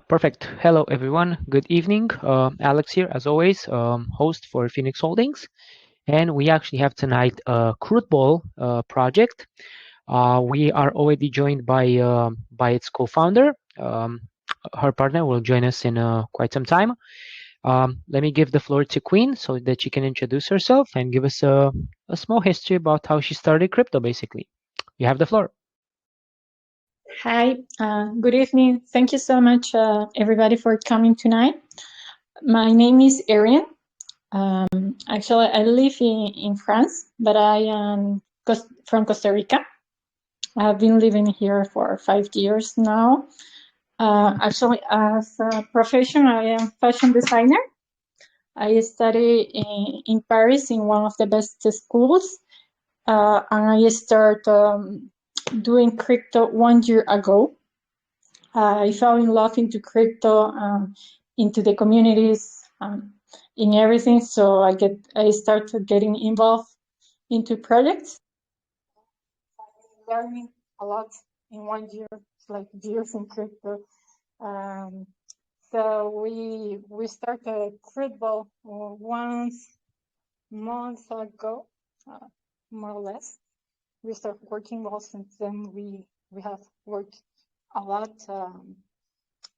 Perfect. Hello, everyone. Good evening. Alex here, as always, host for Phoenix Holdings. And we actually have tonight a Crootball project. We are already joined by its co-founder. Her partner will join us in quite some time. Let me give the floor to Queen so that she can introduce herself and give us a small history about how she started crypto, basically. You have the floor. Hi, good evening. Thank you so much, everybody, for coming tonight. My name is Erin. Actually, I live in France, but I am from Costa Rica. I've been living here for 5 years now. Actually, as a profession, I am fashion designer. I study in Paris in one of the best schools, and I started doing crypto 1 year ago. I fell in love into crypto, into the communities, in everything. So I started getting involved into projects, learning a lot in 1 year. It's like years in crypto. So we started Crootball 1 month ago, more or less. We started working well since then. We have worked a lot.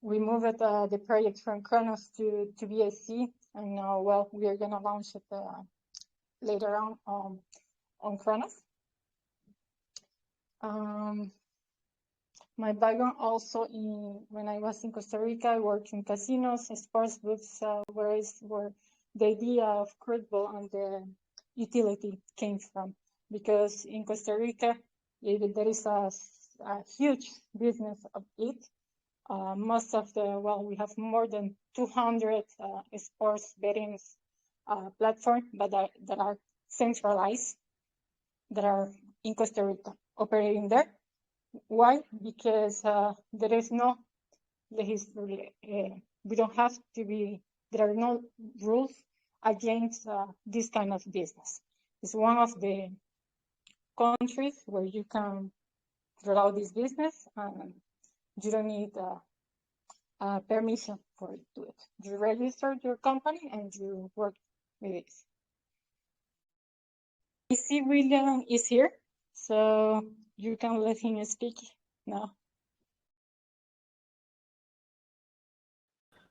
We moved the project from Kronos to BSC, and now, well, we are going to launch it later on Kronos. My background also when I was in Costa Rica, I worked in casinos and sports books, where the idea of Crootball and the utility came from. Because in Costa Rica, there is a huge business of it. Most of we have more than 200 sports betting platforms, but that are centralized, that are in Costa Rica, operating there. Why? Because there is no we don't have to be, there are no rules against this kind of business. It's one of the countries where you can roll out this business, and you don't need permission for it to do it. You register your company and you work with it. I see William is here, so you can let him speak now.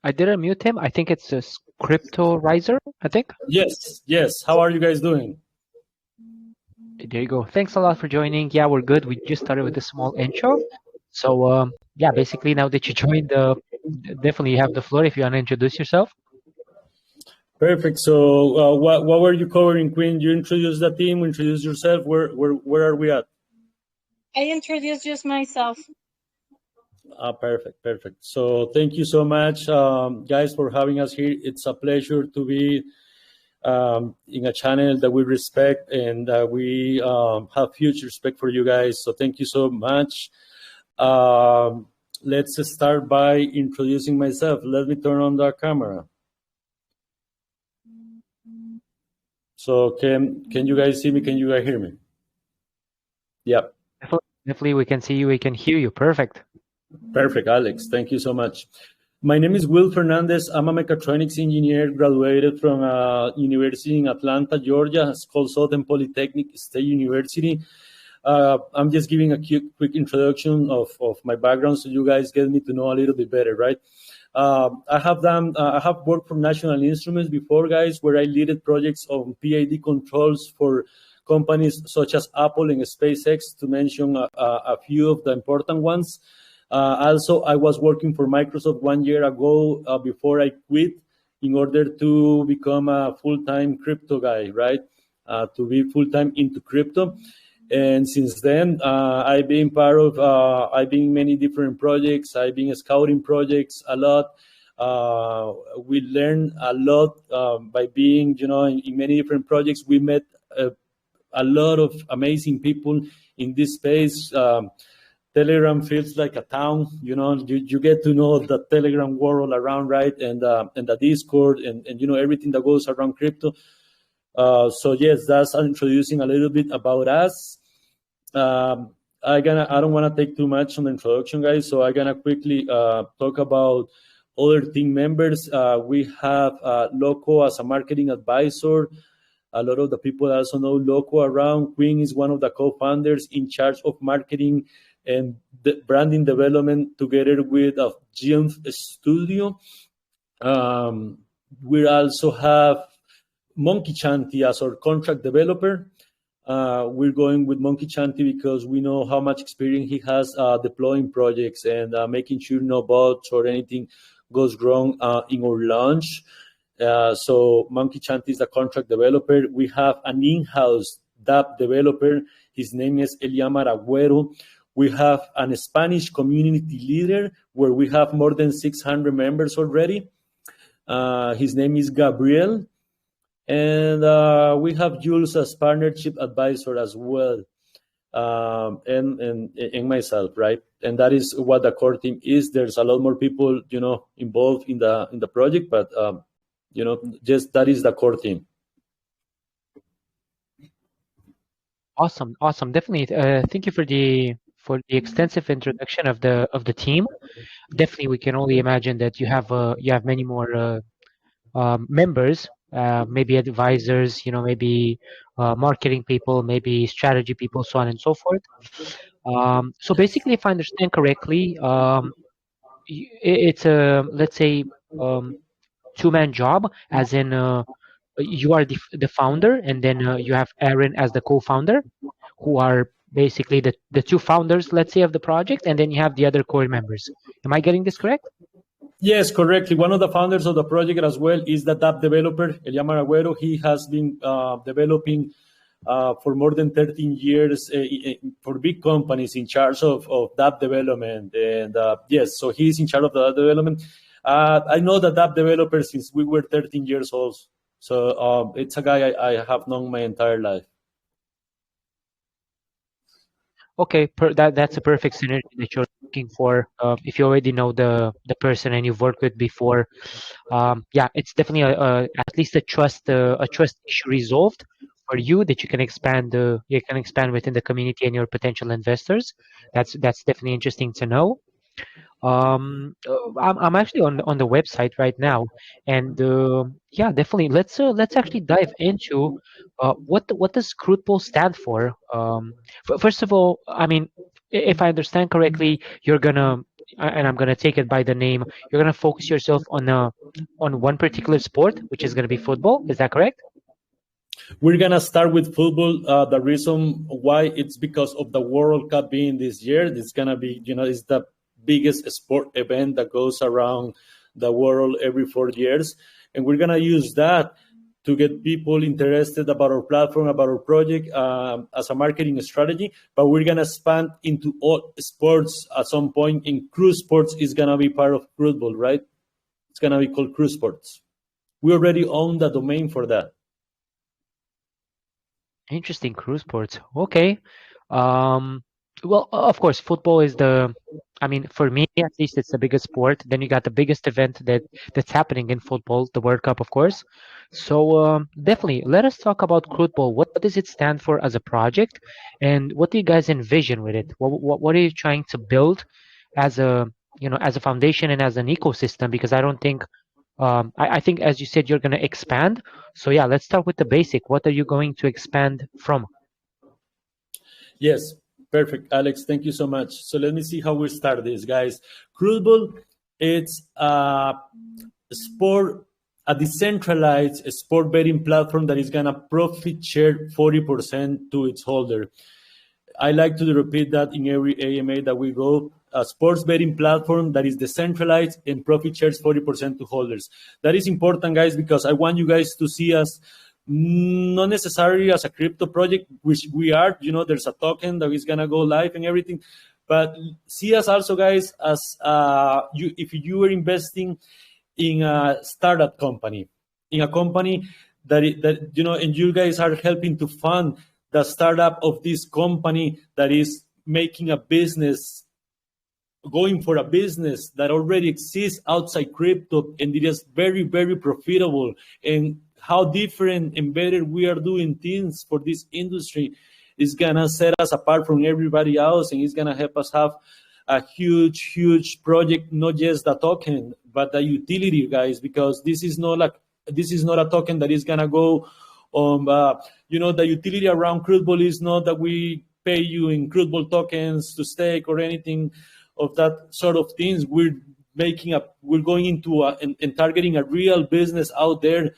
I did unmute him. I think it's a Crypto Riser, I think. Yes. How are you guys doing? There you go. Thanks a lot for joining. Yeah, we're good. We just started with a small intro. So, yeah, basically now that you joined, definitely you have the floor if you want to introduce yourself. Perfect. So what were you covering, Queen? You introduce the team, introduce yourself. Where are we at? I introduced just myself. Perfect. So thank you so much, guys, for having us here. It's a pleasure to be in a channel that we respect, and we have huge respect for you guys. So thank you so much. Let's start by introducing myself. Let me turn on the camera. So can you guys see me? Can you guys hear me? Yeah. Definitely, we can see you. We can hear you. Perfect, Alex. Thank you so much. My name is Will Fernandez. I'm a mechatronics engineer, graduated from a university in Atlanta, Georgia. It's called Southern Polytechnic State University. I'm just giving a quick introduction of my background so you guys get me to know a little bit better, right? I have worked for National Instruments before, guys, where I led projects on PID controls for companies such as Apple and SpaceX, to mention a few of the important ones. Also, I was working for Microsoft 1 year ago before I quit, in order to become a full-time crypto guy, right? To be full-time into crypto. And since then, I've been in many different projects. I've been scouting projects a lot. We learned a lot by being, in many different projects. We met a lot of amazing people in this space. Telegram feels like a town, you get to know the Telegram world around, right? And the Discord and everything that goes around crypto. So yes, that's introducing a little bit about us. I don't want to take too much on the introduction, guys. So I'm gonna quickly talk about other team members. We have Loco as a marketing advisor. A lot of the people also know Loco around. Queen is one of the co-founders in charge of marketing and the branding development together with Jim Studio. We also have Monkey Chanty as our contract developer. We're going with Monkey Chanty because we know how much experience he has deploying projects and making sure no bugs or anything goes wrong in our launch. So Monkey Chanty is the contract developer. We have an in-house DApp developer. His name is Eliamar Agüero. We have a Spanish community leader where we have more than 600 members already. His name is Gabriel. And we have Jules as partnership advisor as well, and myself, right? And that is what the core team is. There's a lot more people, involved in the project, but just that is the core team. Awesome. Definitely. Thank you for the extensive introduction of the team. Definitely, we can only imagine that you have many more members, maybe advisors, maybe marketing people, maybe strategy people, so on and so forth. So basically, if I understand correctly, it's a, let's say, two-man job, as in you are the founder, and then you have Aaron as the co-founder, who are basically the two founders, let's say, of the project, and then you have the other core members. Am I getting this correct? Yes, correctly. One of the founders of the project as well is the DApp developer, Eliamar Agüero. He has been developing for more than 13 years for big companies in charge of DApp development. And yes, so he's in charge of the development. I know the DApp developer since we were 13 years old. So it's a guy I have known my entire life. Okay, that's a perfect synergy that you're looking for. If you already know the person and you've worked with before, yeah, it's definitely at least a trust issue resolved for you, that you can expand within the community and your potential investors. That's definitely interesting to know. I'm actually on the website right now, and yeah, definitely let's actually dive into what does Crootball stand for. First of all, I mean, if I understand correctly, you're gonna, and I'm gonna take it by the name, you're gonna focus yourself on one particular sport, which is gonna be football. Is that correct? We're gonna start with football. The reason why, it's because of the World Cup being this year. It's gonna be, it's the biggest sport event that goes around the world every 4 years, and we're gonna use that to get people interested about our platform, about our project as a marketing strategy. But we're gonna expand into all sports at some point. In cruise sports is gonna be part of Crootball, right? It's gonna be called Cruise Sports. We already own the domain for that. Interesting, cruise ports. Okay. Well, of course, football is I mean, for me at least, it's the biggest sport. Then you got the biggest event that's happening in football, the World Cup, of course. So definitely, let us talk about Crootball. What does it stand for as a project, and what do you guys envision with it? What are you trying to build as a as a foundation and as an ecosystem? Because I don't think I think, as you said, you're going to expand. So yeah, let's start with the basic. What are you going to expand from? Yes, perfect, Alex. Thank you so much. So let me see how we start this, guys. Crootball, it's a decentralized sport betting platform that is gonna profit share 40% to its holder. I like to repeat that in every AMA that we go. A sports betting platform that is decentralized and profit shares 40% to holders. That is important, guys, because I want you guys to see us not necessarily as a crypto project, which we are. There's a token that is gonna go live and everything, but see us also, guys, as if you are investing in a startup company, in a company that and you guys are helping to fund the startup of this company that is making a business, going for a business that already exists outside crypto, and it is very, very profitable, and how different and better we are doing things for this industry. is gonna set us apart from everybody else, and it's gonna help us have a huge project, not just the token, but the utility, guys, because this is not a token that is gonna go on. The utility around Crootball is not that we pay you in Crootball tokens to stake or anything of that sort of things. We're going into and targeting a real business out there.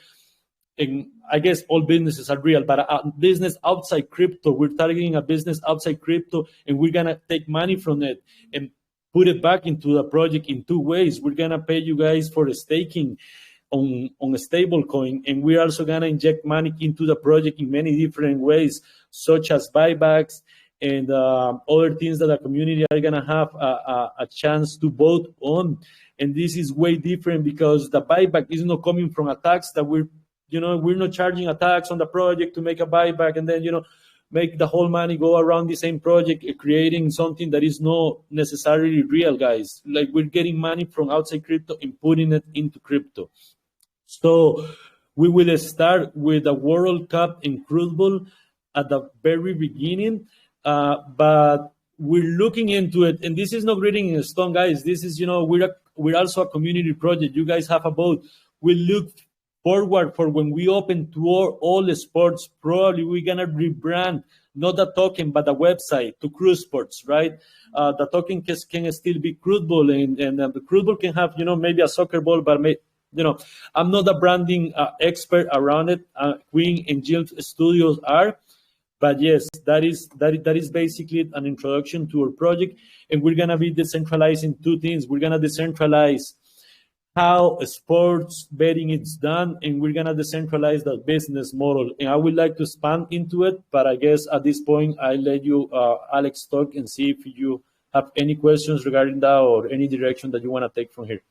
And I guess all businesses are real, but a business outside crypto. We're targeting a business outside crypto, and we're gonna take money from it and put it back into the project in two ways. We're gonna pay you guys for the staking on a stable coin, and we're also gonna inject money into the project in many different ways, such as buybacks and other things that the community are gonna have a chance to vote on. And this is way different because the buyback is not coming from a tax that we're not charging a tax on the project to make a buyback and then, make the whole money go around the same project, creating something that is not necessarily real, guys. Like, we're getting money from outside crypto and putting it into crypto. So we will start with the World Cup in Crootball at the very beginning, but we're looking into it. And this is not written in stone, guys. This is, we're also a community project. You guys have a vote. We look forward for when we open to all the sports. Probably we're gonna rebrand not the token but the website to Crew Sports, right? The token can still be Crootball, and the Crootball can have maybe a soccer ball, but I'm not a branding expert around it. Queen and Jill Studios are, but yes, that is basically an introduction to our project, and we're gonna be decentralizing two things. We're gonna decentralize how sports betting is done, and we're gonna decentralize the business model. And I would like to expand into it, but I guess at this point I'll let you, Alex, talk and see if you have any questions regarding that or any direction that you want to take from here.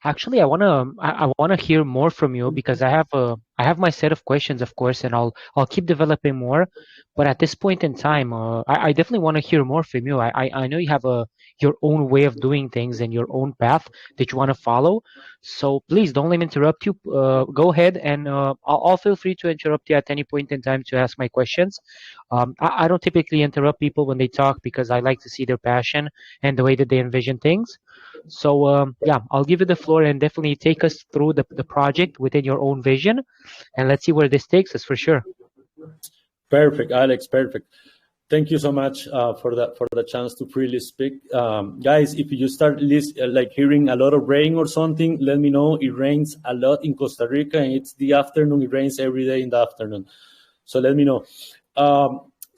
Actually, I wanna hear more from you because I have my set of questions, of course, and I'll keep developing more. But at this point in time, I definitely want to hear more from you. I know you have your own way of doing things and your own path that you want to follow. So please don't let me interrupt you. Go ahead, and I'll feel free to interrupt you at any point in time to ask my questions. I don't typically interrupt people when they talk because I like to see their passion and the way that they envision things. So yeah, I'll give you the floor and definitely take us through the project within your own vision, and let's see where this takes us for sure. Perfect, Alex. Perfect. Thank you so much for the chance to freely speak, guys. If you start hearing a lot of rain or something, let me know. It rains a lot in Costa Rica, and it's the afternoon. It rains every day in the afternoon, so let me know.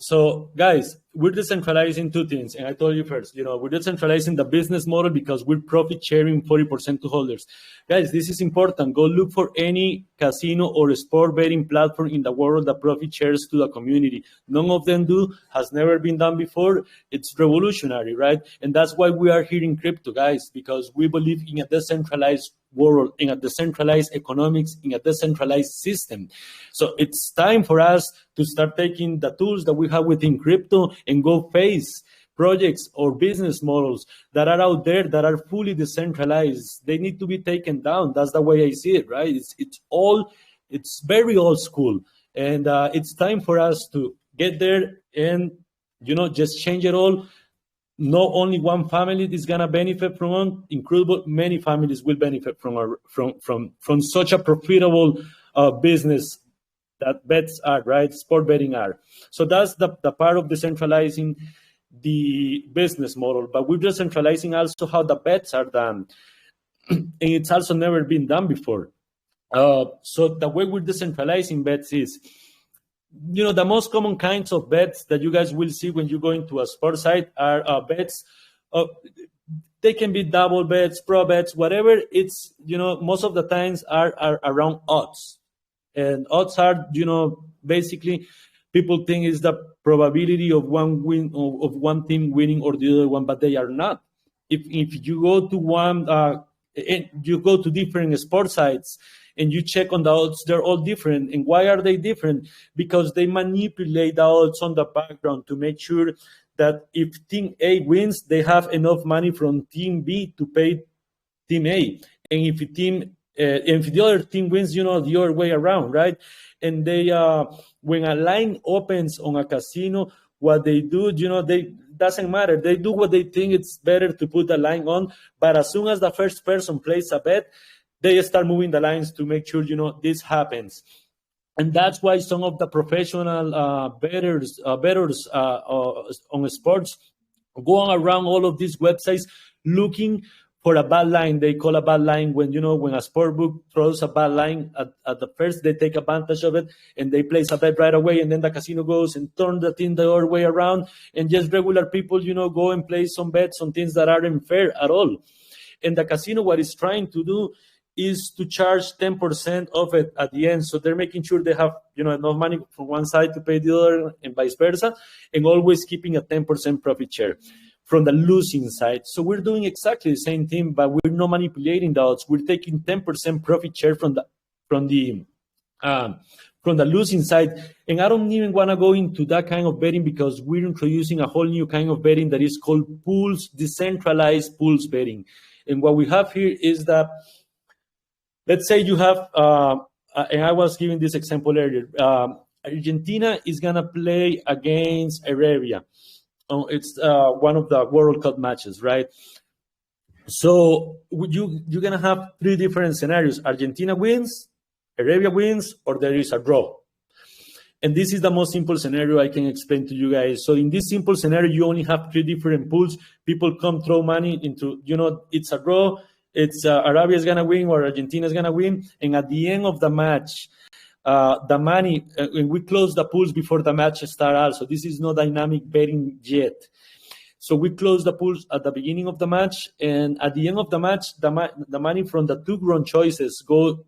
So, guys, we're decentralizing two things. And I told you first, we're decentralizing the business model because we're profit sharing 40% to holders. Guys, this is important. Go look for any casino or sport betting platform in the world that profit shares to the community. None of them do, has never been done before. It's revolutionary, right? And that's why we are here in crypto, guys, because we believe in a decentralized world, in a decentralized economics, in a decentralized system. So it's time for us to start taking the tools that we have within crypto and go face projects or business models that are out there that are fully decentralized. They need to be taken down. That's the way I see it, right? It's very old school, and it's time for us to get there and just change it all. Not only one family is gonna benefit from it, incredible many families will benefit from such a profitable business that bets are, right? Sport betting are. So that's the part of decentralizing the business model, but we're decentralizing also how the bets are done, and it's also never been done before. So the way we're decentralizing bets is, the most common kinds of bets that you guys will see when you go into a sports site are bets. They can be double bets, pro bets, whatever. It's, most of the times are around odds. And odds are, basically people think is the probability of one win of one team winning or the other one, but they are not. If you go to you go to different sports sites and you check on the odds, they're all different. And why are they different? Because they manipulate the odds on the background to make sure that if Team A wins, they have enough money from Team B to pay Team A. And if Team if the other team wins, the other way around, right? And they, when a line opens on a casino, what they do, they doesn't matter. They do what they think it's better to put the line on. But as soon as the first person places a bet, they start moving the lines to make sure, this happens. And that's why some of the professional bettors on sports go around all of these websites looking for a bad line. They call a bad line when a sport book throws a bad line at the first, they take advantage of it and they place a bet right away, and then the casino goes and turn the thing the other way around, and just regular people go and place some bets on things that aren't fair at all. And the casino, what it's trying to do is to charge 10% of it at the end. So they're making sure they have enough money from one side to pay the other, and vice versa, and always keeping a 10% profit share from the losing side. So we're doing exactly the same thing, but we're not manipulating the odds. We're taking 10% profit share from the losing side. And I don't even want to go into that kind of betting, because we're introducing a whole new kind of betting that is called pools, decentralized pools betting. And what we have here is that, let's say you have, and I was giving this example earlier, Argentina is going to play against Arabia. It's one of the World Cup matches, right? So you're going to have three different scenarios. Argentina wins, Arabia wins, or there is a draw. And this is the most simple scenario I can explain to you guys. So in this simple scenario, you only have three different pools. People come throw money into, it's a draw. It's Arabia is going to win or Argentina is going to win. And at the end of the match, the money, and we close the pools before the match starts. Also, this is not dynamic betting yet. So we close the pools at the beginning of the match, and at the end of the match, the money from the two wrong choices go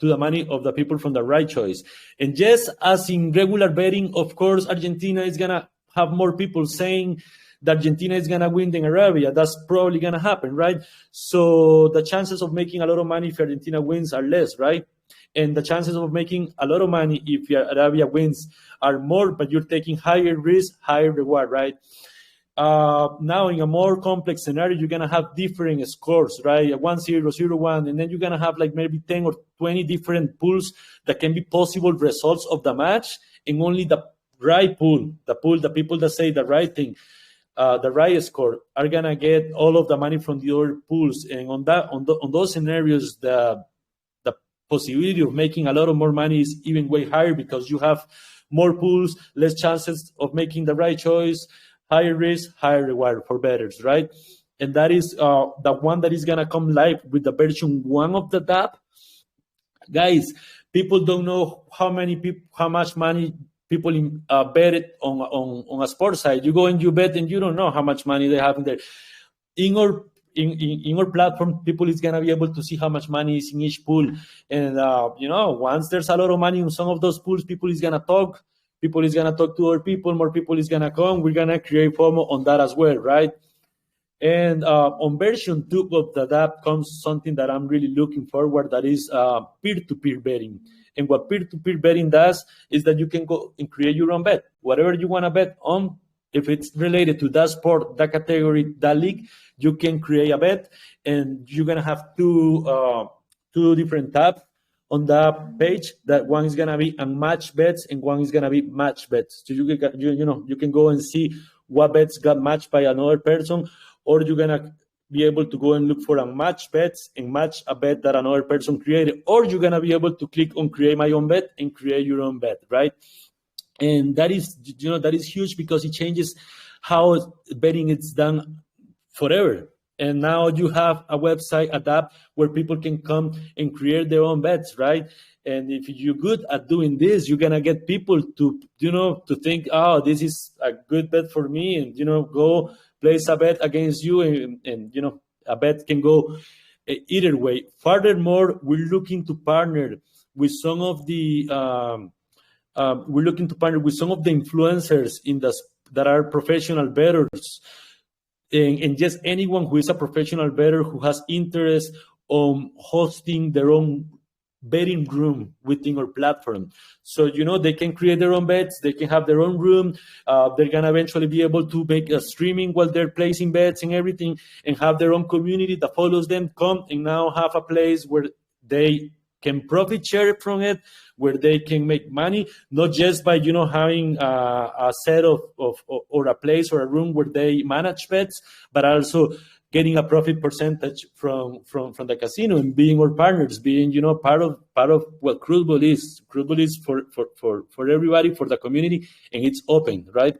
to the money of the people from the right choice. And just as in regular betting, of course, Argentina is gonna have more people saying that Argentina is gonna win than Arabia. That's probably gonna happen, right? So the chances of making a lot of money if Argentina wins are less, right? And the chances of making a lot of money if Arabia wins are more, but you're taking higher risk, higher reward, right? Now, in a more complex scenario, you're going to have different scores, right? 1-0, 0-1, and then you're going to have like maybe 10 or 20 different pools that can be possible results of the match, and only the right pool, the people that say the right thing, the right score, are going to get all of the money from the other pools. And on those scenarios, the possibility of making a lot of more money is even way higher, because you have more pools, less chances of making the right choice, higher risk, higher reward for bettors, right? And that is the one that is going to come live with the version 1 of the app. Guys, people don't know how much money people bet it on a sports site. You go and you bet, and you don't know how much money they have in there. In our platform, people is going to be able to see how much money is in each pool. And, once there's a lot of money in some of those pools, people is going to talk. People is going to talk to other people. More people is going to come. We're going to create FOMO on that as well, right? And on version 2 of the app comes something that I'm really looking forward, that is peer-to-peer betting. And what peer-to-peer betting does is that you can go and create your own bet. Whatever you want to bet on, if it's related to that sport, that category, that league, you can create a bet, and you're going to have two different tabs on that page. That one is going to be unmatched bets, and one is going to be match bets. So you can go and see what bets got matched by another person, or you're going to be able to go and look for unmatched bets and match a bet that another person created, or you're going to be able to click on create my own bet and create your own bet, right? And that is huge, because it changes how betting is done forever. And now you have a website, an app where people can come and create their own bets, right? And if you're good at doing this, you're gonna get people to think, oh, this is a good bet for me, and go place a bet against you, and a bet can go either way. Furthermore, we're looking to partner with some of the influencers that are professional bettors, and just anyone who is a professional bettor who has interest on hosting their own betting room within our platform. So, they can create their own bets, they can have their own room, they're going to eventually be able to make a streaming while they're placing bets and everything, and have their own community that follows them, come and now have a place where they can profit share from it, where they can make money, not just by having a set of or a place or a room where they manage bets, but also getting a profit percentage from the casino and being our partners, being part of what Crootball is. Crootball is for everybody, for the community, and it's open, right?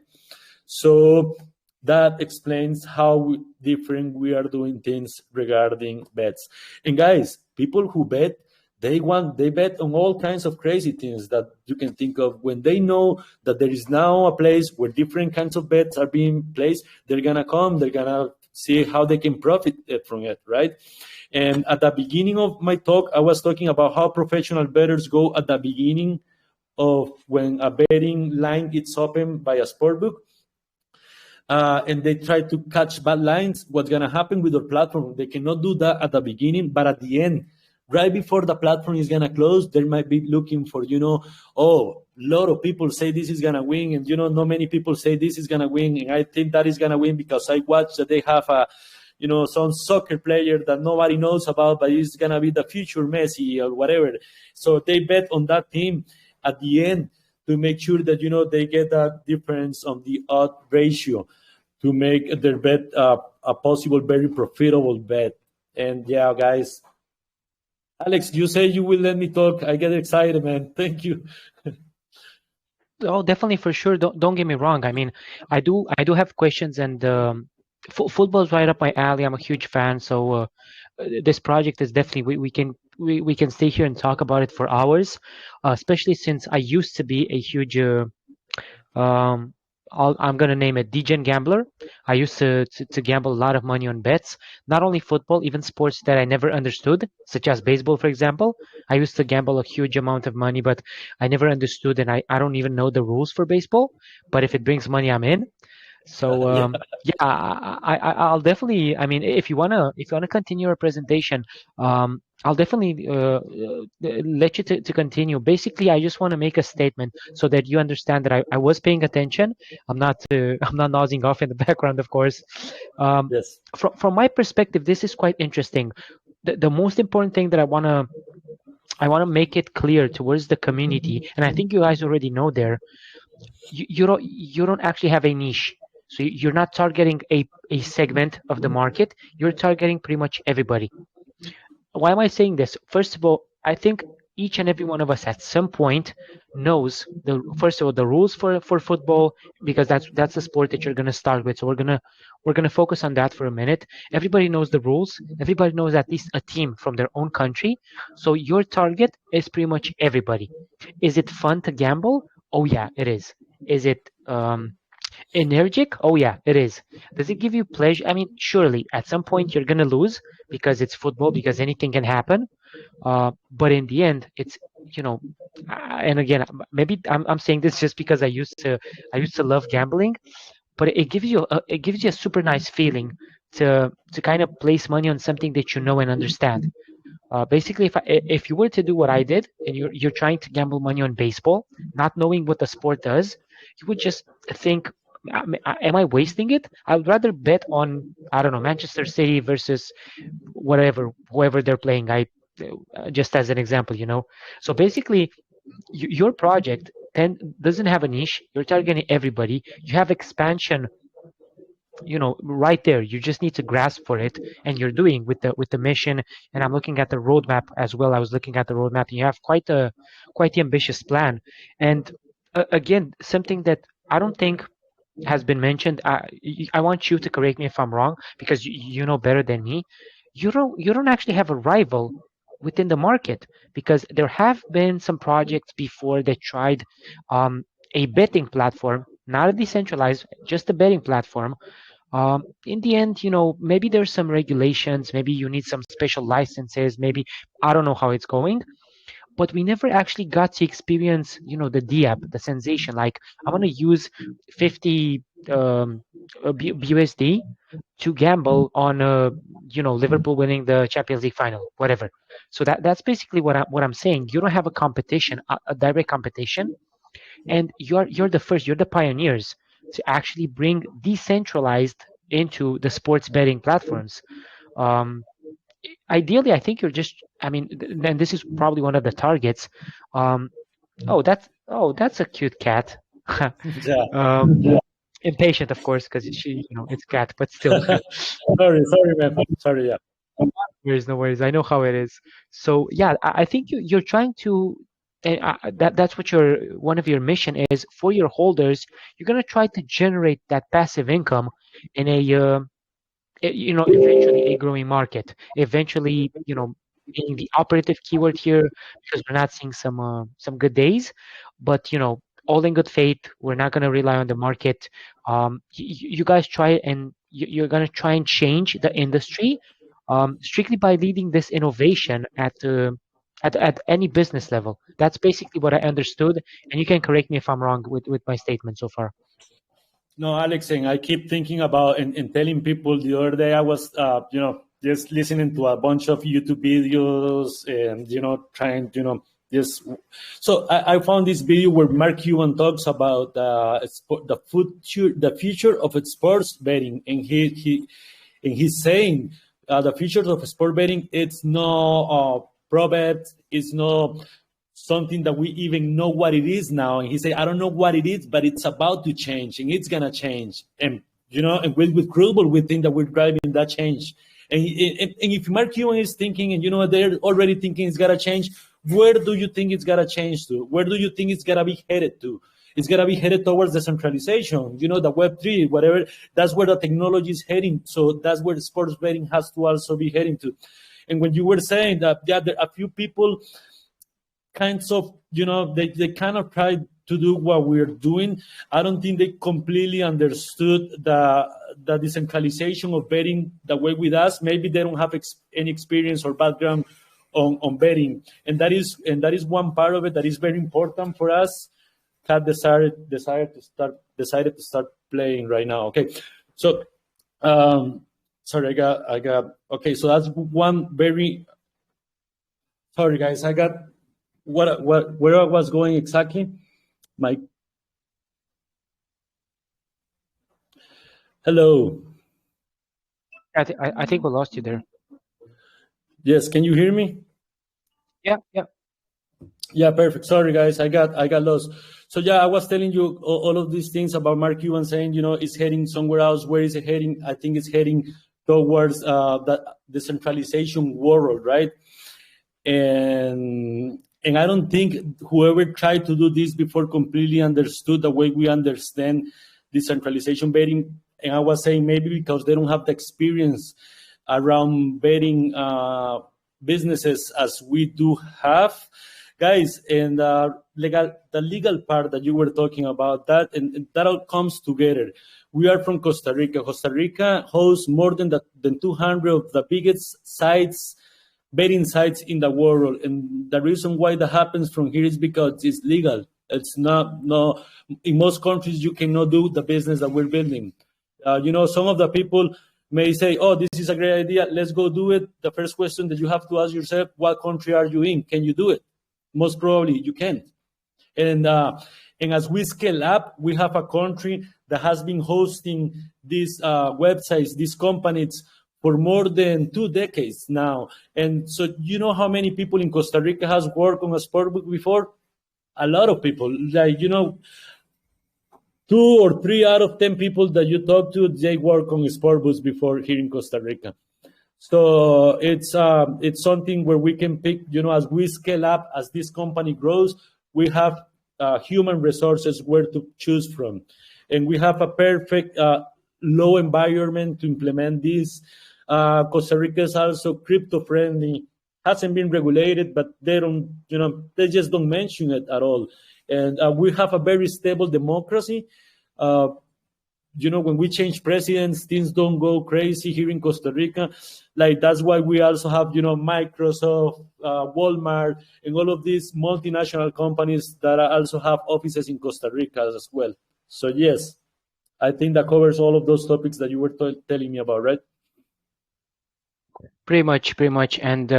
So that explains how different we are doing things regarding bets. And guys, people who bet, they bet on all kinds of crazy things that you can think of. When they know that there is now a place where different kinds of bets are being placed, they're gonna come, they're gonna see how they can profit from it, right? And at the beginning of my talk, I was talking about how professional bettors go at the beginning of when a betting line is opened by a sportbook. And they try to catch bad lines. What's going to happen with their platform? They cannot do that at the beginning, but at the end, right before the platform is going to close, they might be looking for, a lot of people say this is going to win, and, not many people say this is going to win, and I think that is going to win because I watched that they have some soccer player that nobody knows about, but it's going to be the future Messi or whatever. So they bet on that team at the end to make sure that, they get that difference on the odd ratio to make their bet a possible very profitable bet. And yeah, guys, Alex, you say you will let me talk. I get excited, man. Thank you. Oh, definitely, for sure. Don't get me wrong. I mean, I do have questions, and football is right up my alley. I'm a huge fan, so this project is definitely we can stay here and talk about it for hours, especially since I used to be a huge um, I'm gonna name it degen gambler. I used to gamble a lot of money on bets, not only football, even sports that I never understood, such as baseball, for example. I used to gamble a huge amount of money, but I never understood, and I don't even know the rules for baseball. But if it brings money, I'm in. So Yeah. yeah, I'll definitely. I mean, if you wanna continue our presentation, I'll definitely let you to continue. Basically, I just want to make a statement so that you understand that I was paying attention. I'm not I'm not nodding off in the background, of course. Um, Yes. from my perspective, this is quite interesting. The most important thing that I want to make it clear towards the community, and I think you guys already know there, you don't actually have a niche. So you're not targeting a segment of the market. You're targeting pretty much everybody. Why am I saying this? First of all, I think each and every one of us at some point knows the first of all the rules for football, because that's the sport that you're gonna start with. So we're gonna focus on that for a minute. Everybody knows the rules. Everybody knows at least a team from their own country. So your target is pretty much everybody. Is it fun to gamble? Oh yeah, it is. Is it energetic? Oh yeah, it is. Does it give you pleasure? I mean, surely at some point you're gonna lose because it's football, because anything can happen. But in the end, it's and again, maybe I'm saying this just because I used to love gambling, but it gives you a super nice feeling to kind of place money on something that you know and understand. Basically, if you were to do what I did, and you're trying to gamble money on baseball, not knowing what the sport does, you would just think, am I wasting it? I would rather bet on, I don't know, Manchester City versus whoever they're playing. I just as an example. So basically, your project doesn't have a niche. You're targeting everybody. You have expansion, right there. You just need to grasp for it, and you're doing with the mission. And I'm looking at the roadmap as well. I was looking at the roadmap, and you have quite the ambitious plan. And again, something that I don't think has been mentioned. I want you to correct me if I'm wrong, because you know better than me. You don't actually have a rival within the market, because there have been some projects before that tried um, a betting platform, not a decentralized, just a betting platform. In the end, maybe there's some regulations, maybe you need some special licenses, maybe I don't know how it's going, but we never actually got to experience, the diab, the sensation. Like, I want to use 50 BUSD to gamble on, Liverpool winning the Champions League final, whatever. So that's basically what I'm saying. You don't have a competition, a direct competition, and you're the first, you're the pioneers to actually bring decentralized into the sports betting platforms. Um, ideally, I think you're just. I mean, and this is probably one of the targets. Um, that's a cute cat. Yeah. um, impatient, of course, because it's cat, but still. Sorry, man. Sorry, yeah. Worries, no worries. I know how it is. So yeah, I think you're trying to, and that's what your one of your mission is for your holders. You're gonna try to generate that passive income in a eventually a growing market. Eventually, being the operative keyword here because we're not seeing some good days, but all in good faith, we're not gonna rely on the market. You guys try and you're gonna try and change the industry strictly by leading this innovation at any business level. That's basically what I understood, and you can correct me if I'm wrong with my statement so far. No, Alex, and I keep thinking about and telling people the other day I was, just listening to a bunch of YouTube videos and, trying, just. So I found this video where Mark Cuban talks about the future of sports betting, and he's saying the future of sport betting, it's no pro bet, it's no something that we even know what it is now. And he said, I don't know what it is, but it's about to change and it's gonna change. And and with Crootball, we think that we're driving that change. And if Mark Cuban is thinking, and they're already thinking it's gonna change, where do you think it's gonna change to? Where do you think it's gonna be headed to? It's gonna be headed towards decentralization, the Web3, whatever. That's where the technology is heading. So that's where sports betting has to also be heading to. And when you were saying that, yeah, there are a few people kinds of, they kind of tried to do what we're doing. I don't think they completely understood the decentralization of betting the way with us. Maybe they don't have any experience or background on betting, and that is one part of it that is very important for us. Kat decided to start playing right now. Okay, so sorry, I got okay. So that's one very. Sorry, guys, I got where I was going exactly. My hello. I think we lost you there. Yes, can you hear me? Yeah, yeah. Yeah, perfect. Sorry, guys, I got lost. So yeah, I was telling you all of these things about Mark Cuban saying, it's heading somewhere else. Where is it heading? I think it's heading towards the decentralization world, right? And I don't think whoever tried to do this before completely understood the way we understand decentralization betting. And I was saying maybe because they don't have the experience around betting businesses as we do have, guys. And the legal part that you were talking about, and that all comes together. We are from Costa Rica. Costa Rica hosts more than 200 of the biggest betting sites in the world, and the reason why that happens from here is because it's legal. It's not no. In most countries, you cannot do the business that we're building. Some of the people may say, "Oh, this is a great idea. Let's go do it." The first question that you have to ask yourself: what country are you in? Can you do it? Most probably, you can't. And as we scale up, we have a country that has been hosting these websites, these companies, for more than 2 decades now. And so you know how many people in Costa Rica has worked on a sport book before? A lot of people. 2 or 3 out of 10 people that you talk to, they work on sport books before here in Costa Rica. So it's something where we can pick, as we scale up, as this company grows, we have human resources where to choose from. And we have a perfect low environment to implement this. Costa Rica is also crypto friendly, hasn't been regulated, but they don't, they just don't mention it at all. And we have a very stable democracy. When we change presidents, things don't go crazy here in Costa Rica. Like, that's why we also have, Microsoft, Walmart, and all of these multinational companies that also have offices in Costa Rica as well. So yes, I think that covers all of those topics that you were telling me about, right? Pretty much. And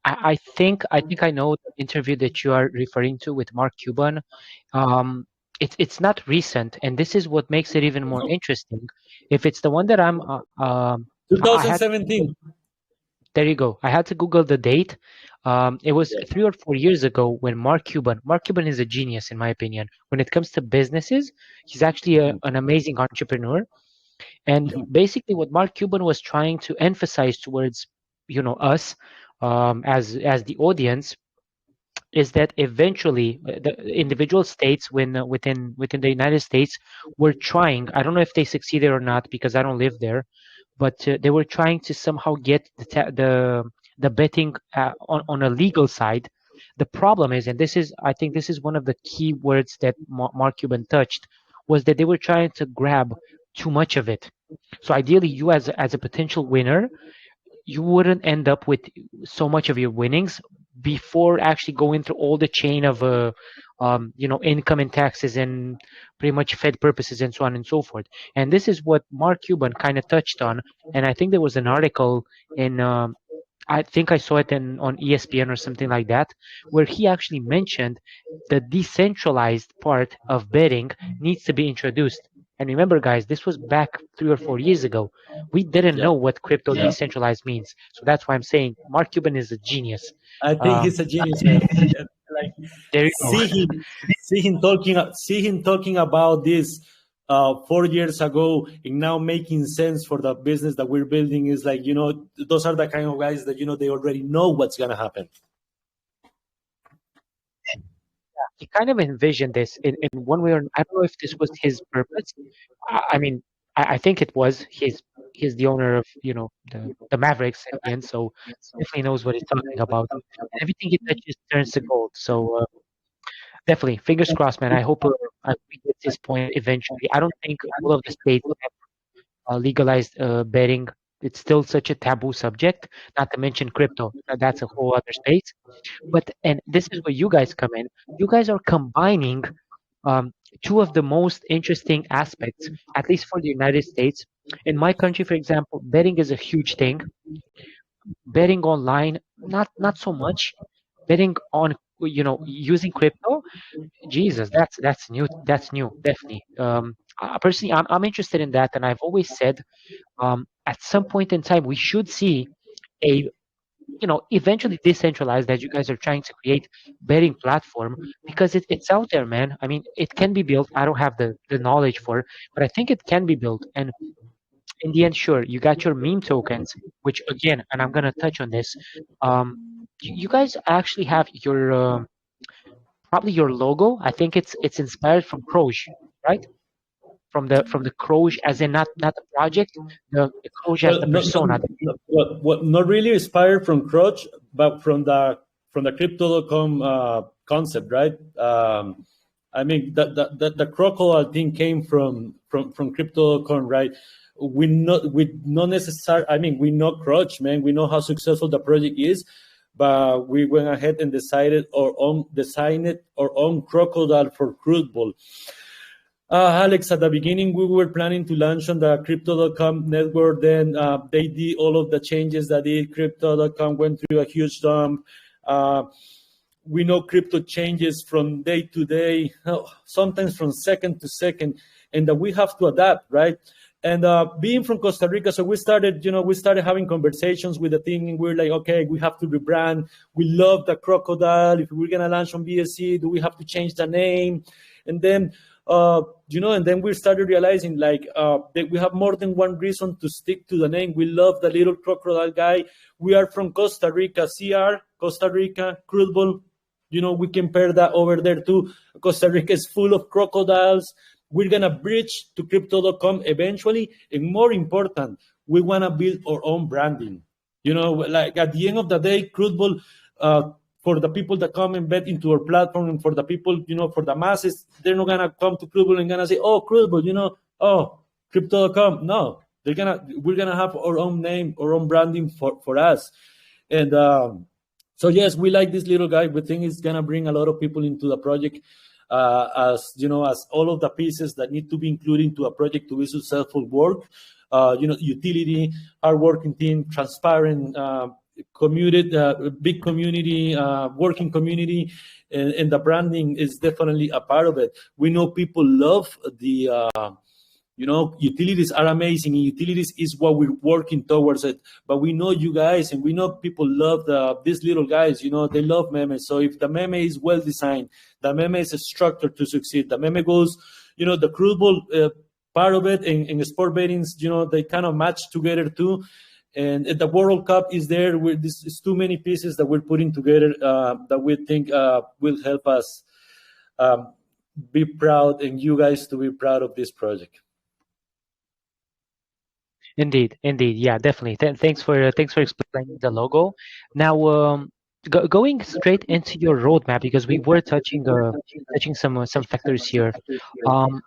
I think I know the interview that you are referring to with Mark Cuban. It's not recent, and this is what makes it even more interesting. If it's the one that I had 2017. There you go. I had to Google the date. It was Yeah. 3 or 4 years ago when Mark Cuban is a genius, in my opinion. When it comes to businesses, he's actually an amazing entrepreneur. And basically, what Mark Cuban was trying to emphasize towards, us as the audience, is that eventually the individual states within the United States were trying. I don't know if they succeeded or not because I don't live there, but they were trying to somehow get the betting on a legal side. The problem is, and I think this is one of the key words that Mark Cuban touched, was that they were trying to grab too much of it. So ideally, you as a potential winner, you wouldn't end up with so much of your winnings before actually going through all the chain of income and taxes and pretty much Fed purposes and so on and so forth. And this is what Mark Cuban kind of touched on. And I think there was an article in I think I saw it on ESPN or something like that, where he actually mentioned the decentralized part of betting needs to be introduced. And remember, guys, this was back 3 or 4 years ago. We didn't Yeah. know what crypto decentralized means. So that's why I'm saying Mark Cuban is a genius. I think Um, he's a genius, man. Like there you go. see him talking about this 4 years ago, and now making sense for the business that we're building is like, those are the kind of guys that they already know what's gonna happen. He kind of envisioned this in one way or I don't know if this was his purpose. I mean, I think it was. He's the owner of the Mavericks at the end, so definitely knows what he's talking about. And everything he touches turns to gold. So definitely, fingers crossed, man. I hope he gets this point eventually. I don't think all of the states have legalized betting. It's still such a taboo subject. Not to mention crypto. That's a whole other space. And this is where you guys come in. You guys are combining um, two of the most interesting aspects, at least for the United States. In my country, for example, betting is a huge thing. Betting online, not so much. Betting on using crypto, Jesus, that's new. That's new, definitely. Personally, I'm interested in that, and I've always said at some point in time we should see a eventually decentralized, as you guys are trying to create, betting platform, because it's out there, man. I mean, it can be built. I don't have the knowledge for it, but I think it can be built. And in the end, sure, you got your meme tokens, which again, and I'm gonna touch on this. You guys actually have your probably your logo. I think it's inspired from Croge, right? From the Croge, as in not the project, the Croge as Well, the persona. not really inspired from Crutch, but from the crypto.com concept, right? I mean, the crocodile thing came from crypto.com, right? We not necessarily. I mean, we know Crutch, man. We know how successful the project is, but we went ahead and designed our own crocodile for Crootball. Alex, at the beginning, we were planning to launch on the crypto.com network. Then they did all of the changes that did. Crypto.com went through a huge dump. We know crypto changes from day to day, sometimes from second to second, and that we have to adapt, right? And being from Costa Rica, so we started having conversations with the team, and we're like, okay, we have to rebrand. We love the crocodile. If we're gonna launch on BSC, do we have to change the name? And then and then we started realizing that we have more than one reason to stick to the name. We love the little crocodile guy. We are from Costa Rica, Costa Rica, Crootball. We compare that over there too. Costa Rica is full of crocodiles. We're gonna bridge to crypto.com eventually, and more important, we wanna build our own branding. Like at the end of the day, Crootball, for the people that come and bet into our platform, and for the people, for the masses, they're not gonna come to Crootball and gonna say, "Oh, Crootball, oh, crypto.com." No, we're gonna have our own name, our own branding for us. And so yes, we like this little guy. We think it's gonna bring a lot of people into the project. As all of the pieces that need to be included into a project to be successful work. Utility, hardworking team, transparent, commuted, big community, working community, and the branding is definitely a part of it. We know people love You know, utilities are amazing. Utilities is what we're working towards it. But we know you guys, and we know people love these little guys. You know, they love memes. So if the meme is well designed, the meme is structured to succeed. The meme goes, you know, the Crootball part of it, and sport bettings, you know, they kind of match together too. And the World Cup is there. This is too many pieces that we're putting together that we think will help us be proud, and you guys to be proud of this project. Indeed, indeed, yeah, definitely. Thanks for explaining the logo. Now, going straight into your roadmap, because we were touching some factors here. Um,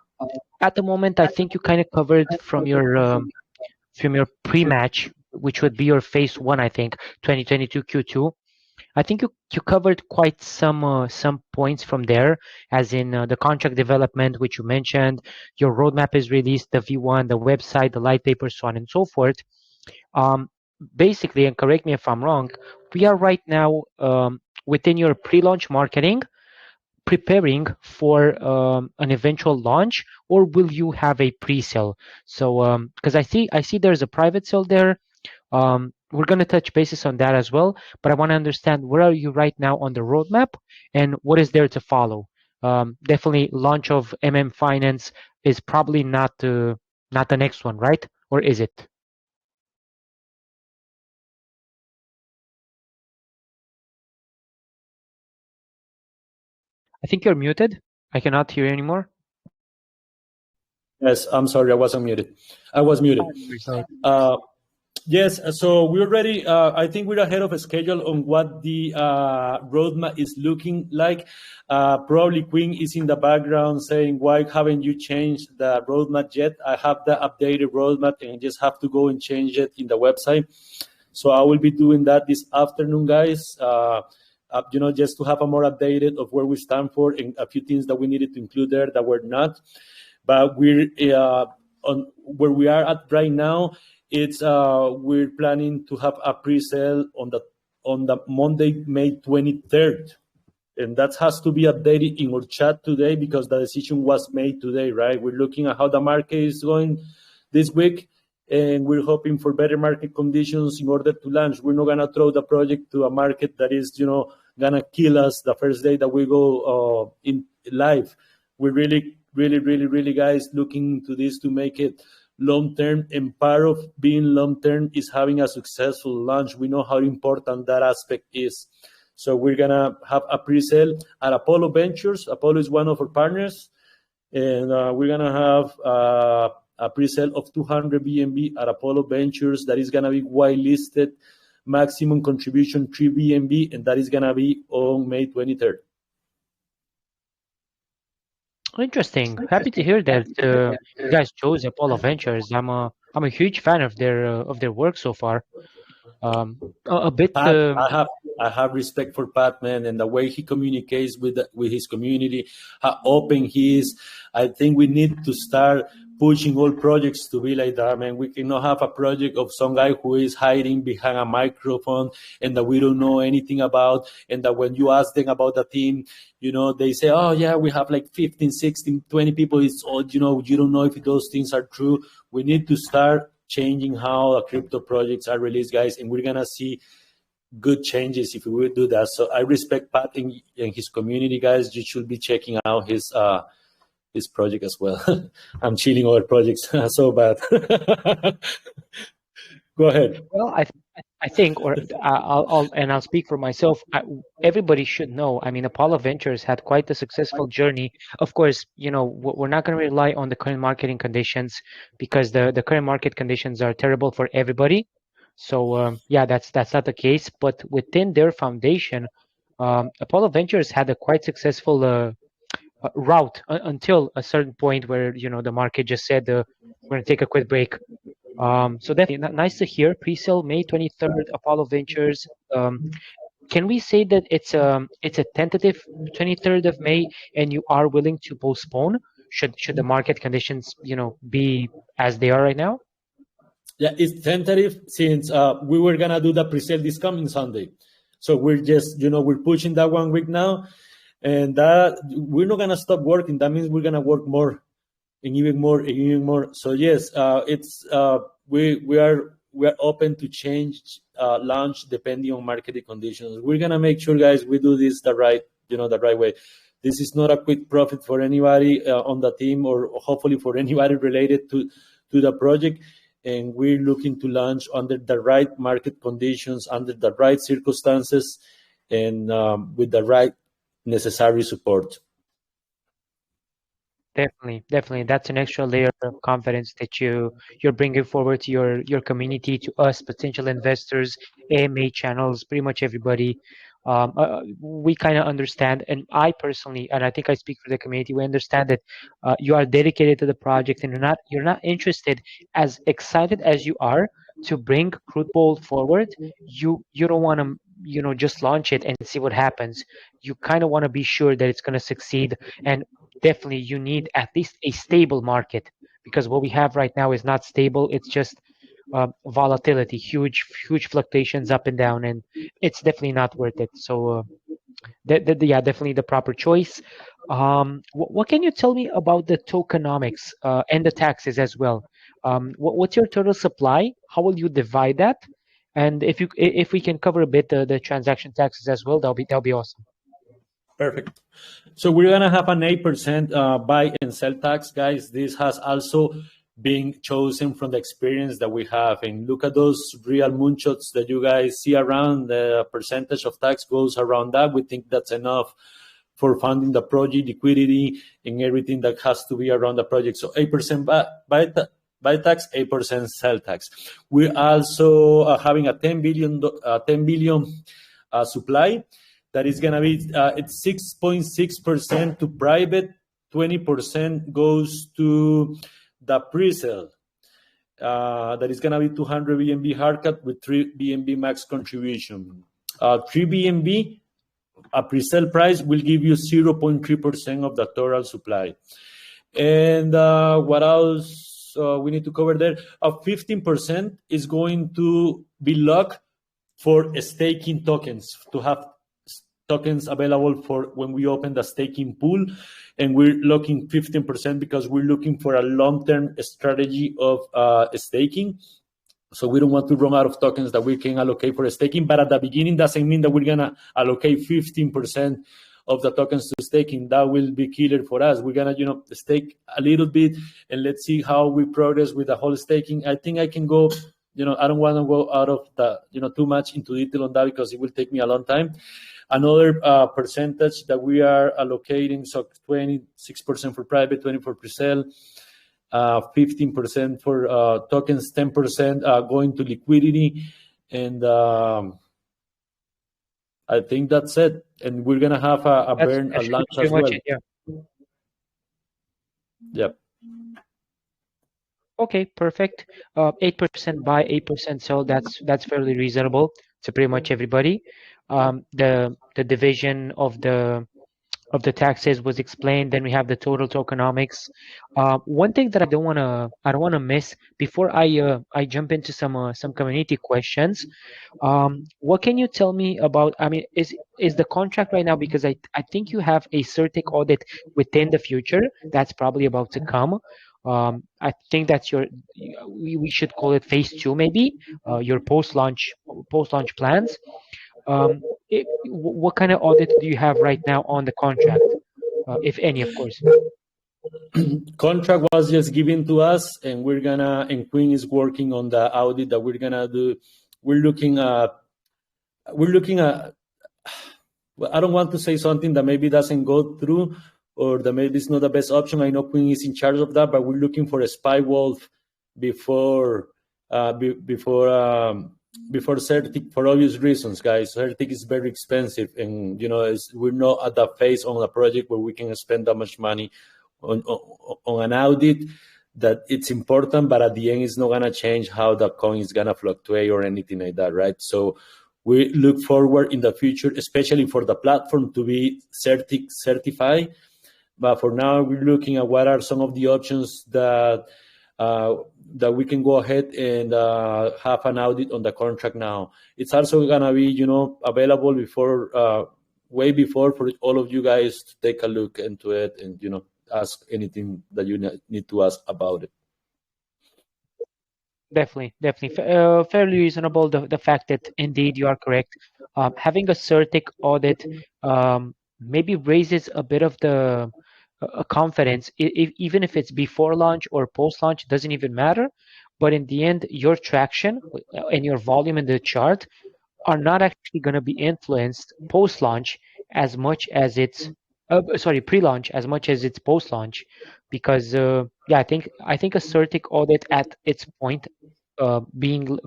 at the moment, I think you kind of covered from your pre-match, which would be your phase one, I think, 2022 Q2. I think you covered quite some points from there, as in the contract development, which you mentioned. Your roadmap is released, the V1, the website, the light paper, so on and so forth. Um, Basically, and correct me if I'm wrong, we are right now within your pre-launch marketing, preparing for an eventual launch, or will you have a pre-sale? So, because I see there's a private sale there. We're going to touch bases on that as well, but I want to understand where are you right now on the roadmap and what is there to follow. Definitely, launch of Finance is probably not the next one, right? Or is it? I think you're muted. I cannot hear you anymore. Yes, I'm sorry, I wasn't muted. I was muted. Yes, so we're ready. I think we're ahead of a schedule on what the roadmap is looking like. Probably Queen is in the background saying, why haven't you changed the roadmap yet? I have the updated roadmap and just have to go and change it in the website. So I will be doing that this afternoon, guys. You know, just to have a more updated of where we stand for, and a few things that we needed to include there that were not. But we're on where we are at right now. It's we're planning to have a pre-sale on the Monday, May 23rd, and that has to be updated in our chat today because the decision was made today, right? We're looking at how the market is going this week, and we're hoping for better market conditions in order to launch. We're not gonna throw the project to a market that is, you know, gonna kill us the first day that we go in live. We're really, guys, looking into this to make it long term, and part of being long term is having a successful launch. We know how important that aspect is. So we're gonna have a pre-sale at Apollo Ventures. Apollo is one of our partners, and we're gonna have a pre-sale of 200 BNB at Apollo Ventures that is gonna be whitelisted, maximum contribution 3 BNB, and that is gonna be on May 23rd. Interesting. Happy to hear that you guys chose Apollo Ventures. I'm a huge fan of their work so far. A bit. Pat, I have respect for Pat, man, and the way he communicates with his community, how open he is. I think we need to start pushing all projects to be like that, man. We cannot have a project of some guy who is hiding behind a microphone and that we don't know anything about, and that when you ask them about the team, you know, they say, oh yeah, we have like 15, 16, 20 people. It's all, you know, you don't know if those things are true. We need to start changing how the crypto projects are released, guys, and we're gonna see good changes if we will do that. So I respect Pat and his community, guys. You should be checking out his project as well. I'm cheating over projects so bad. Go ahead. Well, I think, or I'll speak for myself. Everybody should know. I mean, Apollo Ventures had quite a successful journey. Of course, you know, we're not going to rely on the current marketing conditions because the current market conditions are terrible for everybody. So yeah, that's not the case. But within their foundation, Apollo Ventures had a quite successful route until a certain point where, you know, the market just said we're going to take a quick break. So definitely nice to hear. Pre-sale May 23rd, Apollo Ventures. Can we say that it's a tentative 23rd of May, and you are willing to postpone should the market conditions, you know, be as they are right now? Yeah, it's tentative since we were gonna do the pre-sale this coming Sunday, so we're just, you know, we're pushing that 1 week now, and that we're not gonna stop working. That means we're gonna work more. and even more. So yes, it's we are open to change launch depending on market conditions. We're gonna make sure, guys, we do this the right way. This is not a quick profit for anybody on the team, or hopefully for anybody related to the project. And we're looking to launch under the right market conditions, under the right circumstances, and with the right necessary support. Definitely. That's an extra layer of confidence that you're bringing forward to your community, to us, potential investors, AMA channels, pretty much everybody. We kind of understand, and I personally, and I think I speak for the community, we understand that you are dedicated to the project, and you're not interested, as excited as you are to bring Crootball forward. You don't want to just launch it and see what happens. You kind of want to be sure that it's going to succeed, and definitely you need at least a stable market, because what we have right now is not stable. It's just volatility, huge fluctuations up and down, and it's definitely not worth it. So yeah, definitely the proper choice. What can you tell me about the tokenomics and the taxes as well? What's your total supply? How will you divide that? And if we can cover a bit the transaction taxes as well, that'll be awesome. Perfect. So we're gonna have an 8% buy and sell tax, guys. This has also been chosen from the experience that we have. And look at those real moonshots that you guys see around. The percentage of tax goes around that. We think that's enough for funding the project, liquidity, and everything that has to be around the project. So 8% buy tax, 8% sell tax. We're also having a 10 billion supply. That is going to be it's 6.6% to private, 20% goes to the pre-sale. That is going to be 200 BNB haircut with 3 BNB max contribution. 3 BNB, a pre-sale price will give you 0.3% of the total supply. And what else we need to cover there? 15% is going to be locked for staking tokens, to have tokens available for when we open the staking pool. And we're locking 15% because we're looking for a long-term strategy of staking. So we don't want to run out of tokens that we can allocate for staking. But at the beginning, doesn't mean that we're going to allocate 15% of the tokens to staking. That will be killer for us. We're going to, stake a little bit, and let's see how we progress with the whole staking. I think I can go, I don't want to go out of the, too much into detail on that because it will take me a long time. Another percentage that we are allocating, so 26% for private, 20% for pre-sale, 15% for tokens, 10% going to liquidity, and I think that's it. And we're gonna have a burn, a launch as well. It, yeah. Yep. Okay, perfect. 8% buy, 8% sell. That's fairly reasonable to pretty much everybody. The division of the taxes was explained. Then we have the total tokenomics. One thing that I don't wanna miss before I jump into some community questions. What can you tell me about? I mean, is the contract right now, because I think you have a CertiK audit within the future that's probably about to come. I think that's we should call it phase 2 maybe. Your post launch plans. What kind of audit do you have right now on the contract, if any, of course? Contract was just given to us, and Queen is working on the audit that we're gonna do. We're looking at. Well, I don't want to say something that maybe doesn't go through, or that maybe it's not the best option. I know Queen is in charge of that, but we're looking for a spy wolf before CertiK, for obvious reasons, guys. CertiK is very expensive, and we're not at the phase on a project where we can spend that much money on an audit. That it's important, but at the end, it's not gonna change how the coin is gonna fluctuate or anything like that, right? So we look forward in the future, especially for the platform, to be CertiK certified. But for now, we're looking at what are some of the options that we can go ahead and have an audit on the contract now. It's also gonna be, available way before for all of you guys to take a look into it and ask anything that you need to ask about it. Definitely. Fairly reasonable. The fact that indeed you are correct. Having a CERTIC audit maybe raises a bit of the confidence, even if it's before launch or post launch, doesn't even matter. But in the end, your traction and your volume in the chart are not actually going to be influenced post-launch as much as it's sorry, pre-launch as much as it's post-launch, because yeah, I think a CERTIC audit at its point, being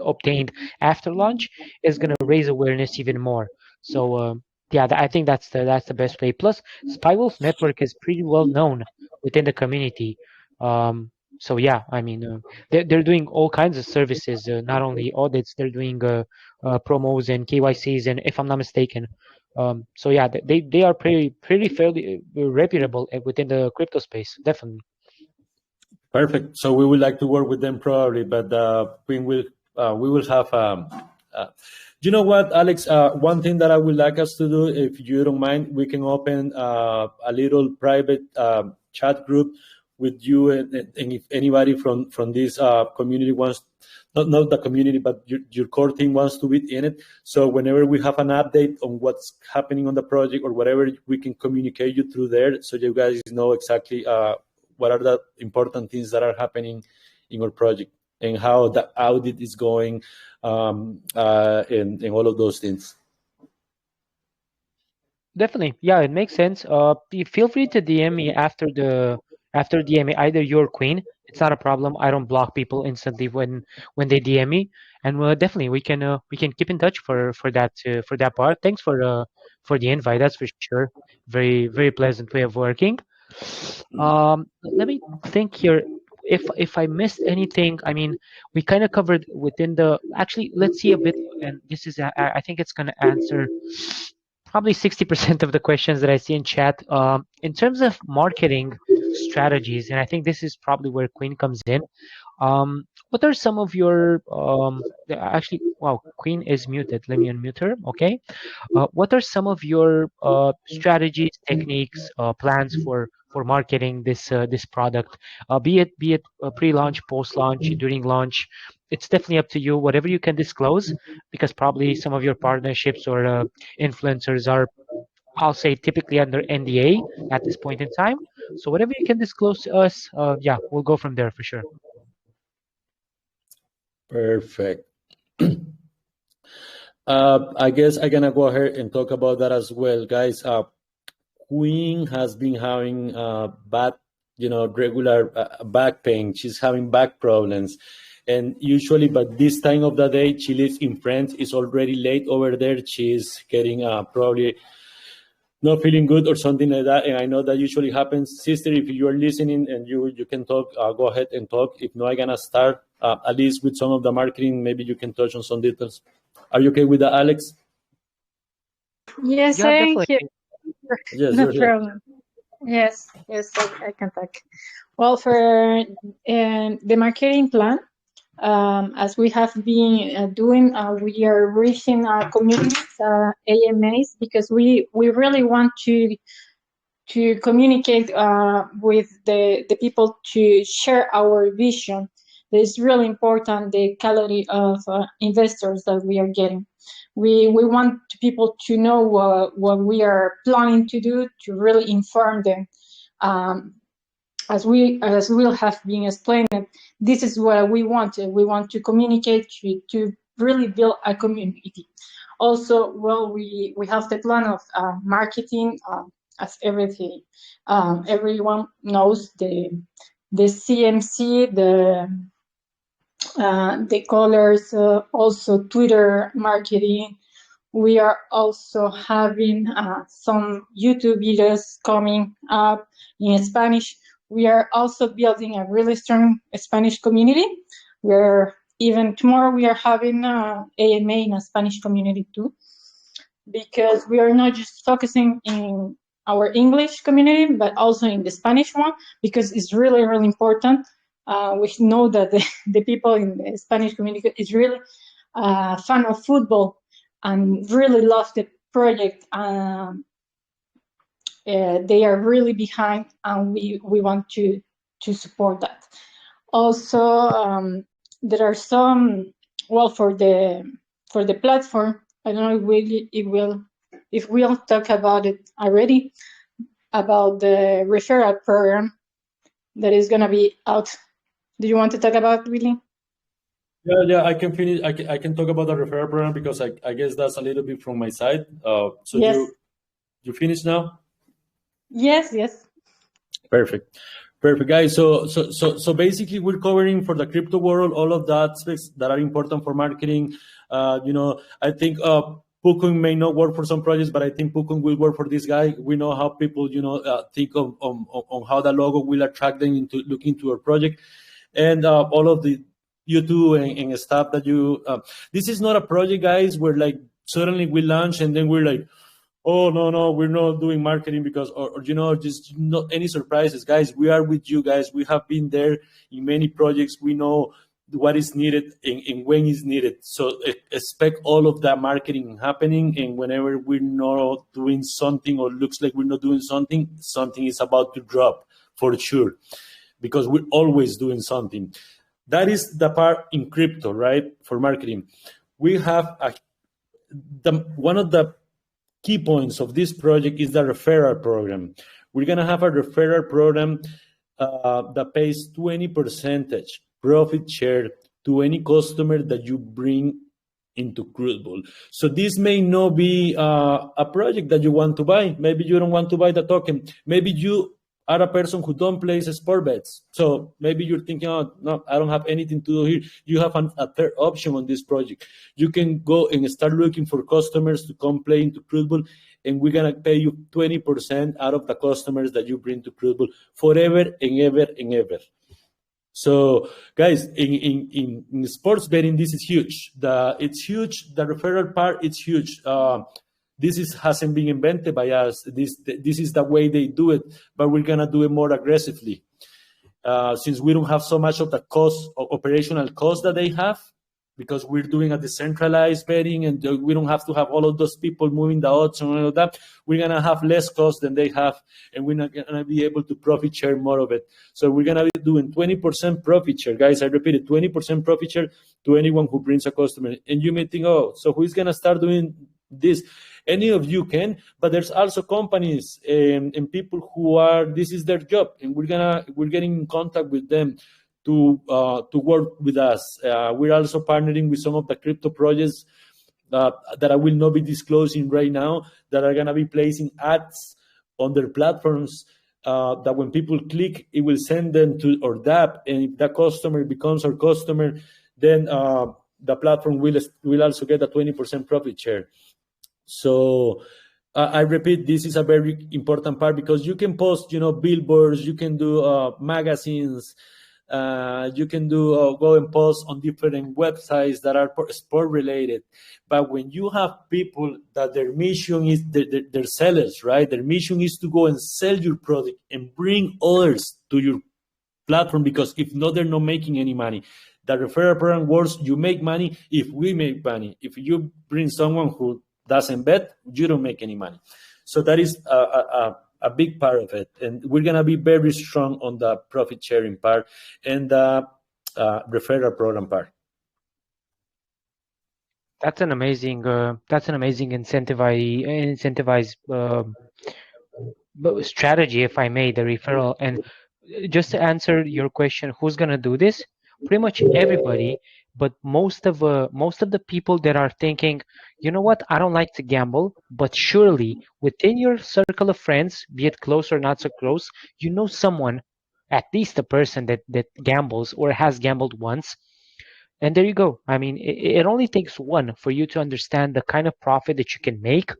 obtained after launch, is going to raise awareness even more. So yeah, I think that's the best way. Plus, Spywolf Network is pretty well known within the community. So yeah, I mean, they're doing all kinds of services, not only audits. They're doing promos and KYCs, and if I'm not mistaken. So yeah, they are pretty fairly reputable within the crypto space, definitely. Perfect. So we would like to work with them probably, but we will have. You know what, Alex? One thing that I would like us to do, if you don't mind, we can open a little private chat group with you, and if anybody from this community wants, not the community, but your core team wants to be in it. So whenever we have an update on what's happening on the project or whatever, we can communicate you through there, so you guys know exactly what are the important things that are happening in our project and how the audit is going, and all of those things. Definitely, yeah, it makes sense. Feel free to DM me after DM me either you or Queen. It's not a problem. I don't block people instantly when they DM me, and definitely we can keep in touch for that part. Thanks for the invite. That's for sure. Very pleasant way of working. Let me think here. If I missed anything, I mean, we kind of covered within the. Actually, let's see a bit, and this is I think it's going to answer probably 60% of the questions that I see in chat. In terms of marketing strategies, and I think this is probably where Queen comes in. What are some of your actually? Wow, Queen is muted. Let me unmute her. Okay. What are some of your strategies, techniques, plans for marketing this product? Be it pre-launch, post-launch, during launch. It's definitely up to you. Whatever you can disclose, because probably some of your partnerships or influencers are, I'll say, typically under NDA at this point in time. So whatever you can disclose to us, yeah, we'll go from there for sure. Perfect. I guess I'm gonna go ahead and talk about that as well, guys. Queen has been having bad, regular back pain. She's having back problems, and usually, but this time of the day, she lives in France. It's already late over there. She's getting probably not feeling good or something like that, and I know that usually happens. Sister, if you are listening and you can talk, go ahead and talk. If not, I'm gonna start at least with some of the marketing. Maybe you can touch on some details. Are you okay with that, Alex? Yes, Yeah, thank you. definitely. Yes, No you're here. problem. Yes, I can talk. Well, for the marketing plan, as we have been doing, we are reaching communities, AMAs, because we really want to communicate with the people to share our vision. It's really important, the quality of investors that we are getting. We want people to know what we are planning to do, to really inform them. As we will have been explained, this is what we want. We want to communicate to really build a community. Also, well, we have the plan of marketing, as everything. Everyone knows the CMC, the colors, also Twitter marketing. We are also having some YouTube videos coming up in Spanish. We are also building a really strong Spanish community, where even tomorrow we are having AMA in a Spanish community too, because we are not just focusing in our English community, but also in the Spanish one, because it's really, really important. We know that the people in the Spanish community is really fan of football and really love the project. they are really behind, and we want to support that. Also, there are some, well, for the platform. I don't know if we'll talk about it already, about the referral program that is going to be out. Do you want to talk about, Willie? Yeah, I can finish. I can talk about the referral program because I guess that's a little bit from my side. So Yes. you finished now? Yes. Perfect, guys. So basically, we're covering for the crypto world all of the aspects that are important for marketing. I think Pukun may not work for some projects, but I think Pukun will work for this guy. We know how people, think of on how the logo will attract them into look into our project, and all of the YouTube and stuff that you. This is not a project, guys, where like suddenly we launch and then we're like, oh no, we're not doing marketing because or just not any surprises, guys. We are with you guys. We have been there in many projects. We know what is needed and when is needed. So expect all of that marketing happening, and whenever we're not doing something or looks like we're not doing something is about to drop for sure, because we're always doing something. That is the part in crypto, right? For marketing, we have one of the key points of this project is the referral program. We're going to have a referral program that pays 20% profit share to any customer that you bring into Crootball. So this may not be a project that you want to buy. Maybe you don't want to buy the token. Maybe you are a person who don't place sport bets. So maybe you're thinking, oh, no, I don't have anything to do here. You have a third option on this project. You can go and start looking for customers to come play into Crootball, and we're going to pay you 20% out of the customers that you bring to Crootball forever and ever and ever. So, guys, in sports betting, this is huge. It's huge. The referral part, it's huge. This hasn't been invented by us. This is the way they do it, but we're gonna do it more aggressively. Since we don't have so much of the operational cost that they have, because we're doing a decentralized betting and we don't have to have all of those people moving the odds and all of that. We're gonna have less cost than they have, and we're not gonna be able to profit share more of it. So we're gonna be doing 20% profit share, guys. I repeat it, 20% profit share to anyone who brings a customer. And you may think, oh, so who is gonna start doing this? Any of you can, but there's also companies and people who are, this is their job, and we're getting in contact with them to work with us. We're also partnering with some of the crypto projects that I will not be disclosing right now, that are gonna be placing ads on their platforms, that when people click, it will send them to our DApp, and if that customer becomes our customer, then the platform will also get a 20% profit share. So I repeat, this is a very important part, because you can post, billboards, you can do magazines, you can do go and post on different websites that are sport related. But when you have people that their mission is, they're sellers, right? Their mission is to go and sell your product and bring others to your platform, because if not, they're not making any money. The referral program works. You make money if we make money. If you bring someone who doesn't bet, you don't make any money. So that is a big part of it, and we're gonna be very strong on the profit sharing part and the referral program part. That's an amazing incentivized strategy, if I may, the referral. And just to answer your question, who's gonna do this? Pretty much everybody, but most of the people that are thinking, you know what, I don't like to gamble, but surely within your circle of friends, be it close or not so close, you know someone, at least a person that gambles or has gambled once. And there you go. I mean, it only takes one for you to understand the kind of profit that you can make.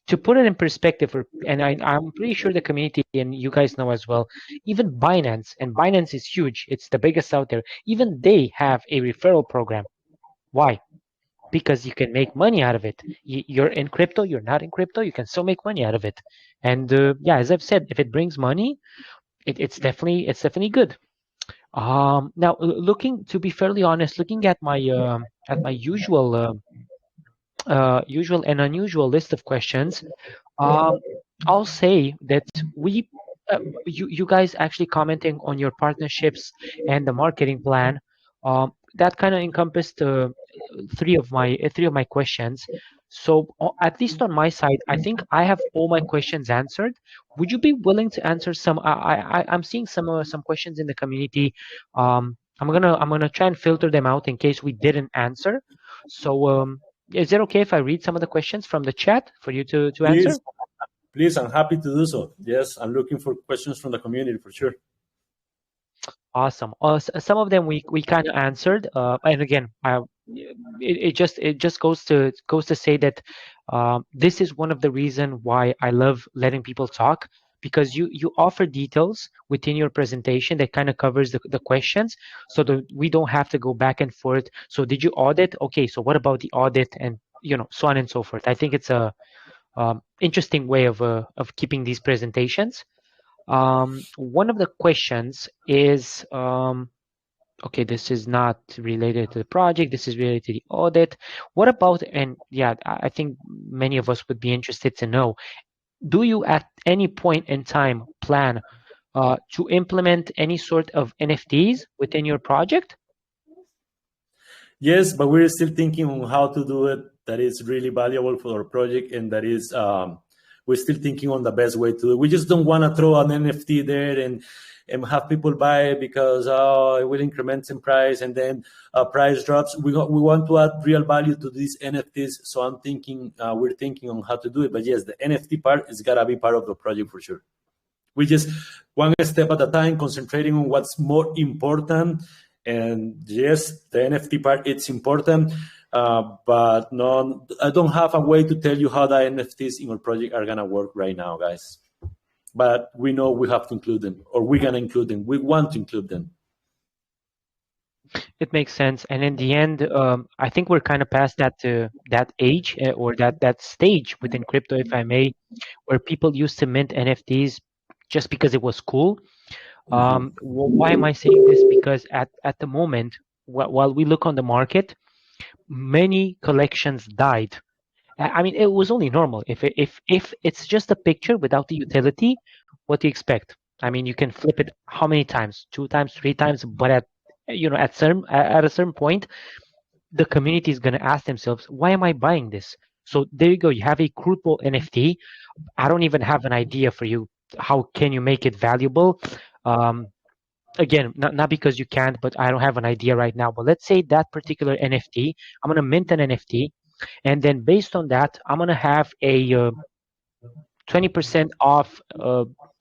To put it in perspective, and I'm pretty sure the community and you guys know as well, even Binance, and Binance is huge, it's the biggest out there, even they have a referral program. Why? Because you can make money out of it. You're in crypto, you're not in crypto, you can still make money out of it. And yeah, as I've said, if it brings money, it's definitely good. Now, looking, to be fairly honest, looking at my usual and unusual list of questions, I'll say that you guys actually commenting on your partnerships and the marketing plan. That kind of encompassed three of my questions. So at least on my side, I think I have all my questions answered. Would you be willing to answer some? I'm seeing some questions in the community. I'm gonna try and filter them out in case we didn't answer. So is it okay if I read some of the questions from the chat for you to answer? Please, please, I'm happy to do so. Yes, I'm looking for questions from the community for sure. Awesome. Some of them we kind of answered, and again, it just goes to say that this is one of the reason why I love letting people talk, because you offer details within your presentation that kind of covers the questions, so that we don't have to go back and forth. So did you audit? Okay, so what about the audit, and so on and so forth. I think it's a interesting way of keeping these presentations. One of the questions is, okay, this is not related to the project, this is related to the audit. What about, and yeah, I think many of us would be interested to know, do you at any point in time plan to implement any sort of NFTs within your project? Yes, but we're still thinking on how to do it that is really valuable for our project, and that is we're still thinking on the best way to do it. We just don't want to throw an NFT there and have people buy it because it will increment in price and then price drops. We want to add real value to these NFTs. So I'm thinking we're thinking on how to do it. But yes, the NFT part is gotta be part of the project for sure. We just one step at a time, concentrating on what's more important. And yes, the NFT part, it's important, but no, I don't have a way to tell you how the NFTs in our project are gonna work right now, guys. But we know we have to include them, or we're gonna include them. We want to include them. It makes sense, and in the end, I think we're kind of past that age or that stage within crypto, if I may, where people used to mint NFTs just because it was cool. Why am I saying this? Because at the moment, while we look on the market, many collections died. I mean, it was only normal. If it's just a picture without the utility, what do you expect? I mean, you can flip it how many times? 2 times, 3 times, but at a certain point, the community is going to ask themselves, why am I buying this? So there you go. You have a Crootball NFT. I don't even have an idea for you. How can you make it valuable? Um, Again, not because you can't, but I don't have an idea right now. But let's say that particular NFT, I'm going to mint an NFT, and then based on that, I'm going to have a 20% off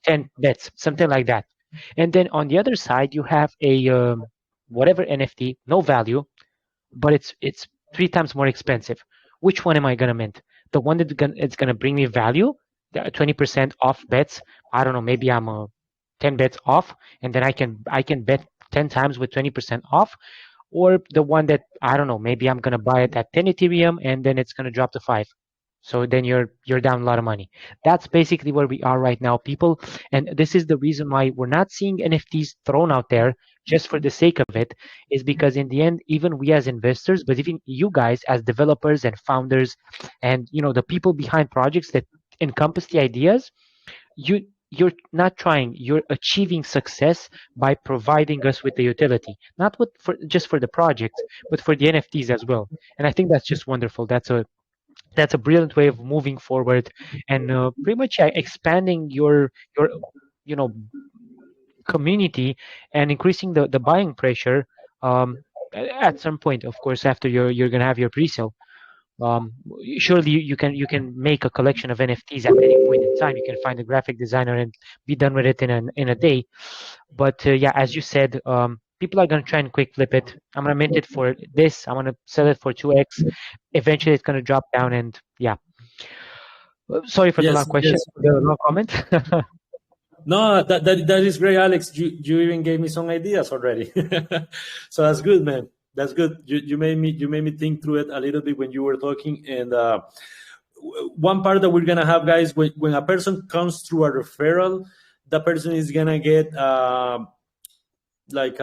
10 bets, something like that. And then on the other side, you have a whatever NFT, no value, but it's 3 times more expensive. Which one am I gonna mint? The one that it's gonna bring me value, the 20% off bets. I don't know, maybe I'm 10 bets off, and then I can bet 10 times with 20% off, or the one that I don't know, maybe I'm gonna buy it at 10 Ethereum and then it's gonna drop to 5. So then you're down a lot of money. That's basically where we are right now, people. And this is the reason why we're not seeing NFTs thrown out there just for the sake of it, is because in the end, even we as investors, but even you guys as developers and founders, and the people behind projects that encompass the ideas, you're not trying, you're achieving success by providing us with the utility, not just for the projects, but for the NFTs as well. And I think that's just wonderful. That's a brilliant way of moving forward, and pretty much expanding your you know community and increasing the buying pressure. At some point, of course, after you're gonna have your pre-sale. um, Surely you can make a collection of NFTs at any point in time. You can find a graphic designer and be done with it in a day. But yeah, as you said, people are gonna try and quick flip it. I'm gonna mint it for this. I'm gonna sell it for 2x. Eventually, it's gonna drop down, and yeah. Sorry for the Yes, long question, yes. the long comment. No, that is great, Alex. You even gave me some ideas already. So that's good, man. That's good. You made me think through it a little bit when you were talking. And one part that we're gonna have, guys, when a person comes through a referral, the person is gonna get like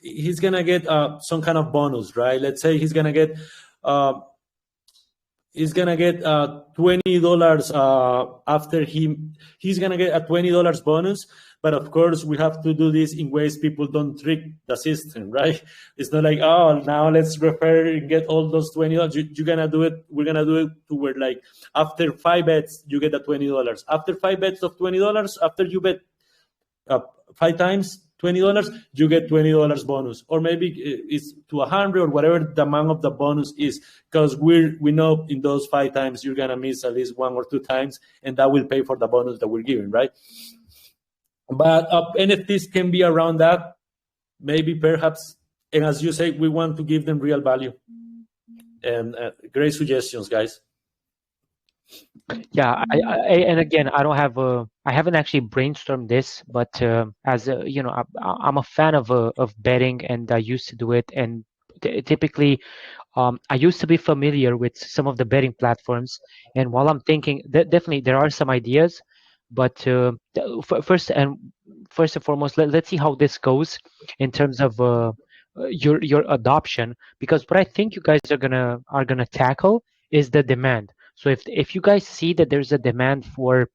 he's gonna get some kind of bonus, right? Let's say he's gonna get uh, is gonna get $20 after he's gonna get a $20 bonus. But of course, we have to do this in ways people don't trick the system, right? It's not like, oh, now let's refer and get all those $20. You're gonna do it. We're gonna do it to where, like, after 5 bets you get a $20. After 5 bets of $20, after you bet 5 times $20, you get $20 bonus, or maybe it's to 100 or whatever the amount of the bonus is, because we know in those 5 times you're gonna miss at least 1 or 2 times, and that will pay for the bonus that we're giving, right? But NFTs can be around that, maybe, perhaps, and as you say, we want to give them real value. And great suggestions, guys. Yeah, and again, I haven't actually brainstormed this, but as you know, I'm a fan of betting, and I used to do it, and typically, I used to be familiar with some of the betting platforms, and while I'm thinking that definitely there are some ideas, but first and foremost, let's see how this goes in terms of your adoption, because what I think you guys are gonna tackle is the demand. So if you guys see that there's a demand for,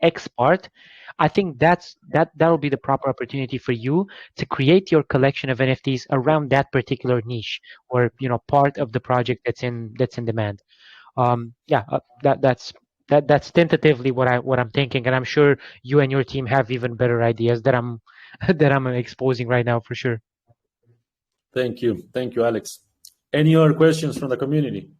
X part, I think that'll be the proper opportunity for you to create your collection of NFTs around that particular niche, or part of the project that's in demand. Yeah, that's tentatively what I'm thinking, and I'm sure you and your team have even better ideas that I'm that I'm exposing right now for sure. Thank you, Alex. Any other questions from the community?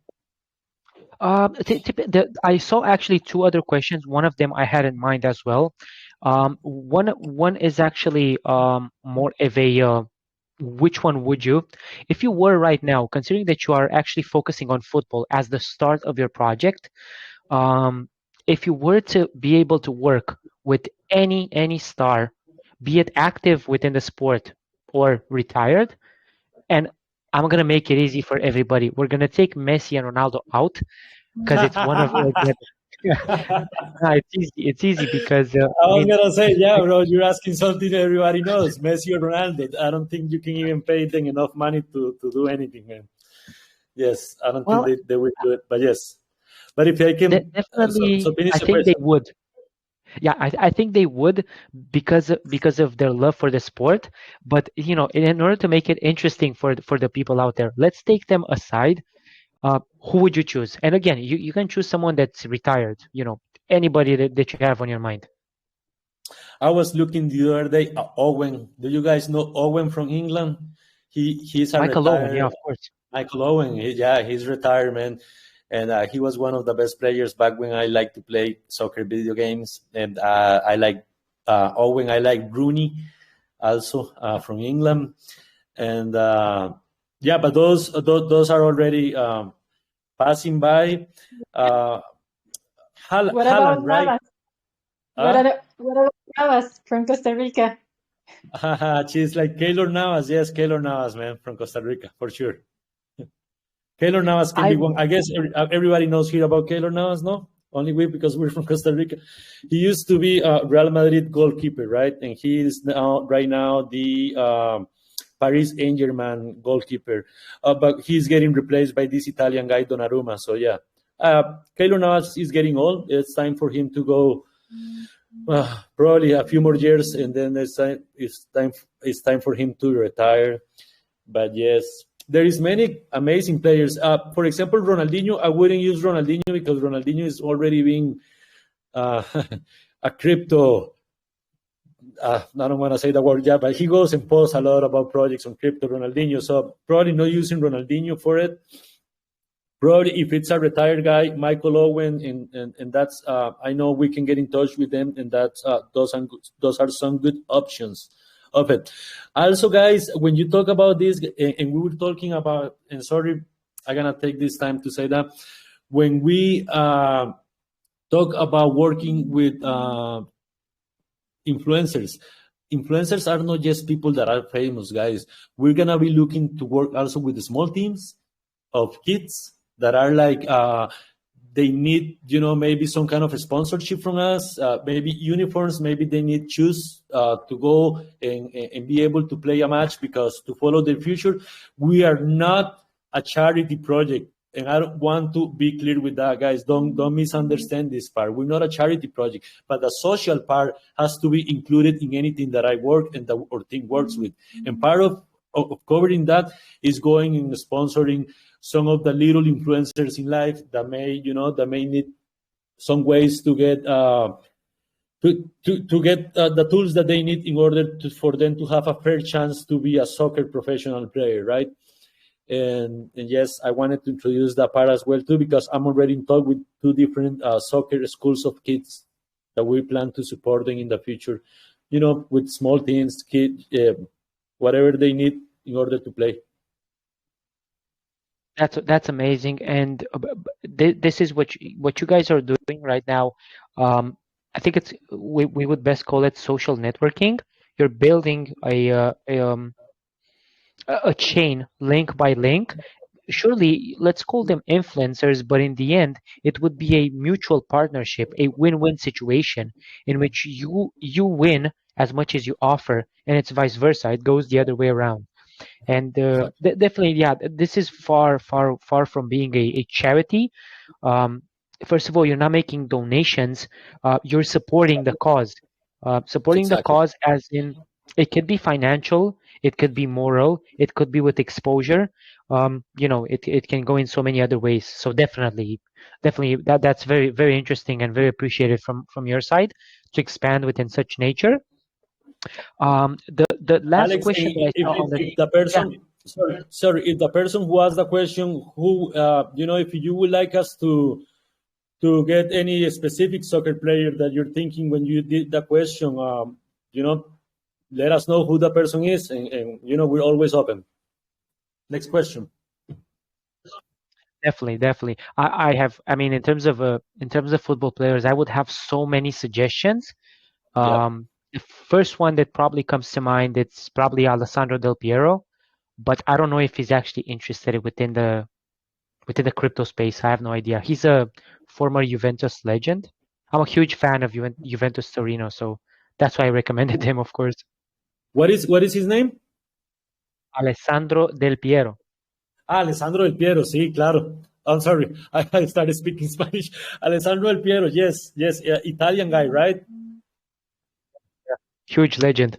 I saw actually 2 other questions. One of them I had in mind as well. One is actually more of a which one would you, if you were right now, considering that you are actually focusing on football as the start of your project, if you were to be able to work with any star, be it active within the sport or retired, and I'm gonna make it easy for everybody. We're gonna take Messi and Ronaldo out because it's one of no, it's easy. It's easy because I was gonna say, yeah, bro, you're asking something everybody knows. Messi or Ronaldo. I don't think you can even pay them enough money to do anything, man. Yes, I don't think they will do it, but yes. But if I can, definitely, so finish I the think they question. would. Yeah, I think they would because of their love for the sport. But in order to make it interesting for the people out there, let's take them aside. Who would you choose? And again, you can choose someone that's retired. Anybody that you have on your mind. I was looking the other day at Owen. Do you guys know Owen from England? He's a Michael Owen, yeah, retired of course. Michael Owen. He's retired, man, and he was one of the best players back when I liked to play soccer video games. And I like Owen. I like Rooney, also from England, and yeah, but those are already passing by. What about Haaland, right? Navas? What about Navas from Costa Rica? She's like Keylor Navas. Yes, Keylor Navas, man, from Costa Rica, for sure. Keylor Navas can be one. I guess everybody knows here about Keylor Navas, no? Only we, because we're from Costa Rica. He used to be a Real Madrid goalkeeper, right? And he is right now the Paris Saint-Germain goalkeeper. But he's getting replaced by this Italian guy, Donnarumma. So, yeah. Keylor Navas is getting old. It's time for him to go. Probably a few more years, and then it's time for him to retire. But yes, there is many amazing players. For example, Ronaldinho. I wouldn't use Ronaldinho because Ronaldinho is already being a crypto. I don't want to say the word, yeah, but he goes and posts a lot about projects on crypto, Ronaldinho. So probably not using Ronaldinho for it. Probably if it's a retired guy, Michael Owen, and that's I know we can get in touch with them, and that's those are some good options of it. Also, guys, when you talk about this, and we were talking about, and sorry, I'm gonna take this time to say that when we talk about working with influencers are not just people that are famous, guys. We're gonna be looking to work also with the small teams of kids that are like they need, maybe some kind of a sponsorship from us, maybe uniforms, maybe they need shoes to go and be able to play a match, because to follow their future. We are not a charity project. and I don't want to be clear with that, guys. Don't misunderstand this part. We're not a charity project, but the social part has to be included in anything that I work and that our team works with. And part of covering that is going and sponsoring some of the little influencers in life that may need some ways to get to get the tools that they need in order for them to have a fair chance to be a soccer professional player, right? And yes, I wanted to introduce that part as well too, because I'm already in talk with two different soccer schools of kids that we plan to support them in the future, with small things, kids, whatever they need in order to play. That's amazing, and this is what you guys are doing right now. I think we would best call it social networking. You're building a chain, link by link. Surely, let's call them influencers, but in the end, it would be a mutual partnership, a win-win situation in which you win as much as you offer, and it's vice versa. It goes the other way around. And definitely, yeah, this is far from being a charity. Um, First of all, you're not making donations. You're supporting the cause. Supporting the Exactly. cause, as in, it could be financial, it could be moral, it could be with exposure. It can go in so many other ways. So definitely, that's very interesting and very appreciated from your side to expand within such nature. The last Alex, question that I saw on the if the yeah. person, sorry, if the person who asked the question, if you would like us to get any specific soccer player that you're thinking when you did the question, let us know who the person is, and we're always open. Next question. Definitely. I mean, in terms of football players, I would have so many suggestions. Yeah. The first one that probably comes to mind, it's probably Alessandro Del Piero, but I don't know if he's actually interested within the crypto space. I have no idea. He's a former Juventus legend. I'm a huge fan of Juventus Torino, so that's why I recommended him, of course. What is his name? Alessandro Del Piero. Alessandro Del Piero, sí, claro. I'm sorry, I started speaking Spanish. Alessandro Del Piero, yes, Italian guy, right? Huge legend.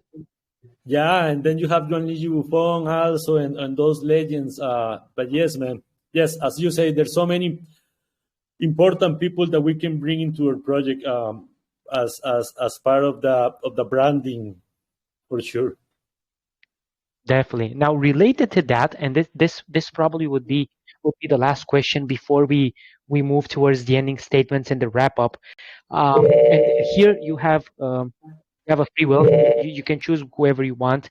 Yeah, and then you have Gianluigi Buffon also, and those legends. But yes, man, yes, as you say, there's so many important people that we can bring into our project, as part of the branding, for sure. Definitely. Now, related to that, and this probably would be the last question before we move towards the ending statements and the wrap up. And here you have a free will. You can choose whoever you want.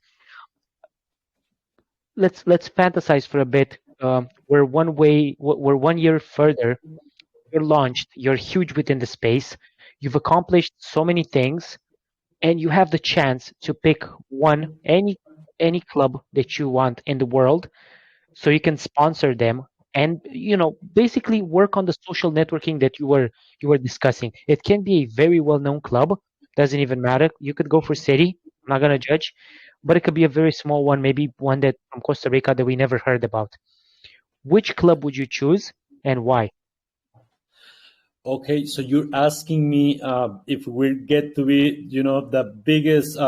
Let's fantasize for a bit. We're 1 year further. You're launched. You're huge within the space. You've accomplished so many things, and you have the chance to pick any club that you want in the world, so you can sponsor them and basically work on the social networking that you were discussing. It can be a very well known club, doesn't even matter. You could go for City. I'm not gonna judge, but it could be a very small one, maybe one that from Costa Rica that we never heard about. Which club would you choose and why? Okay, so you're asking me if we get to be, the biggest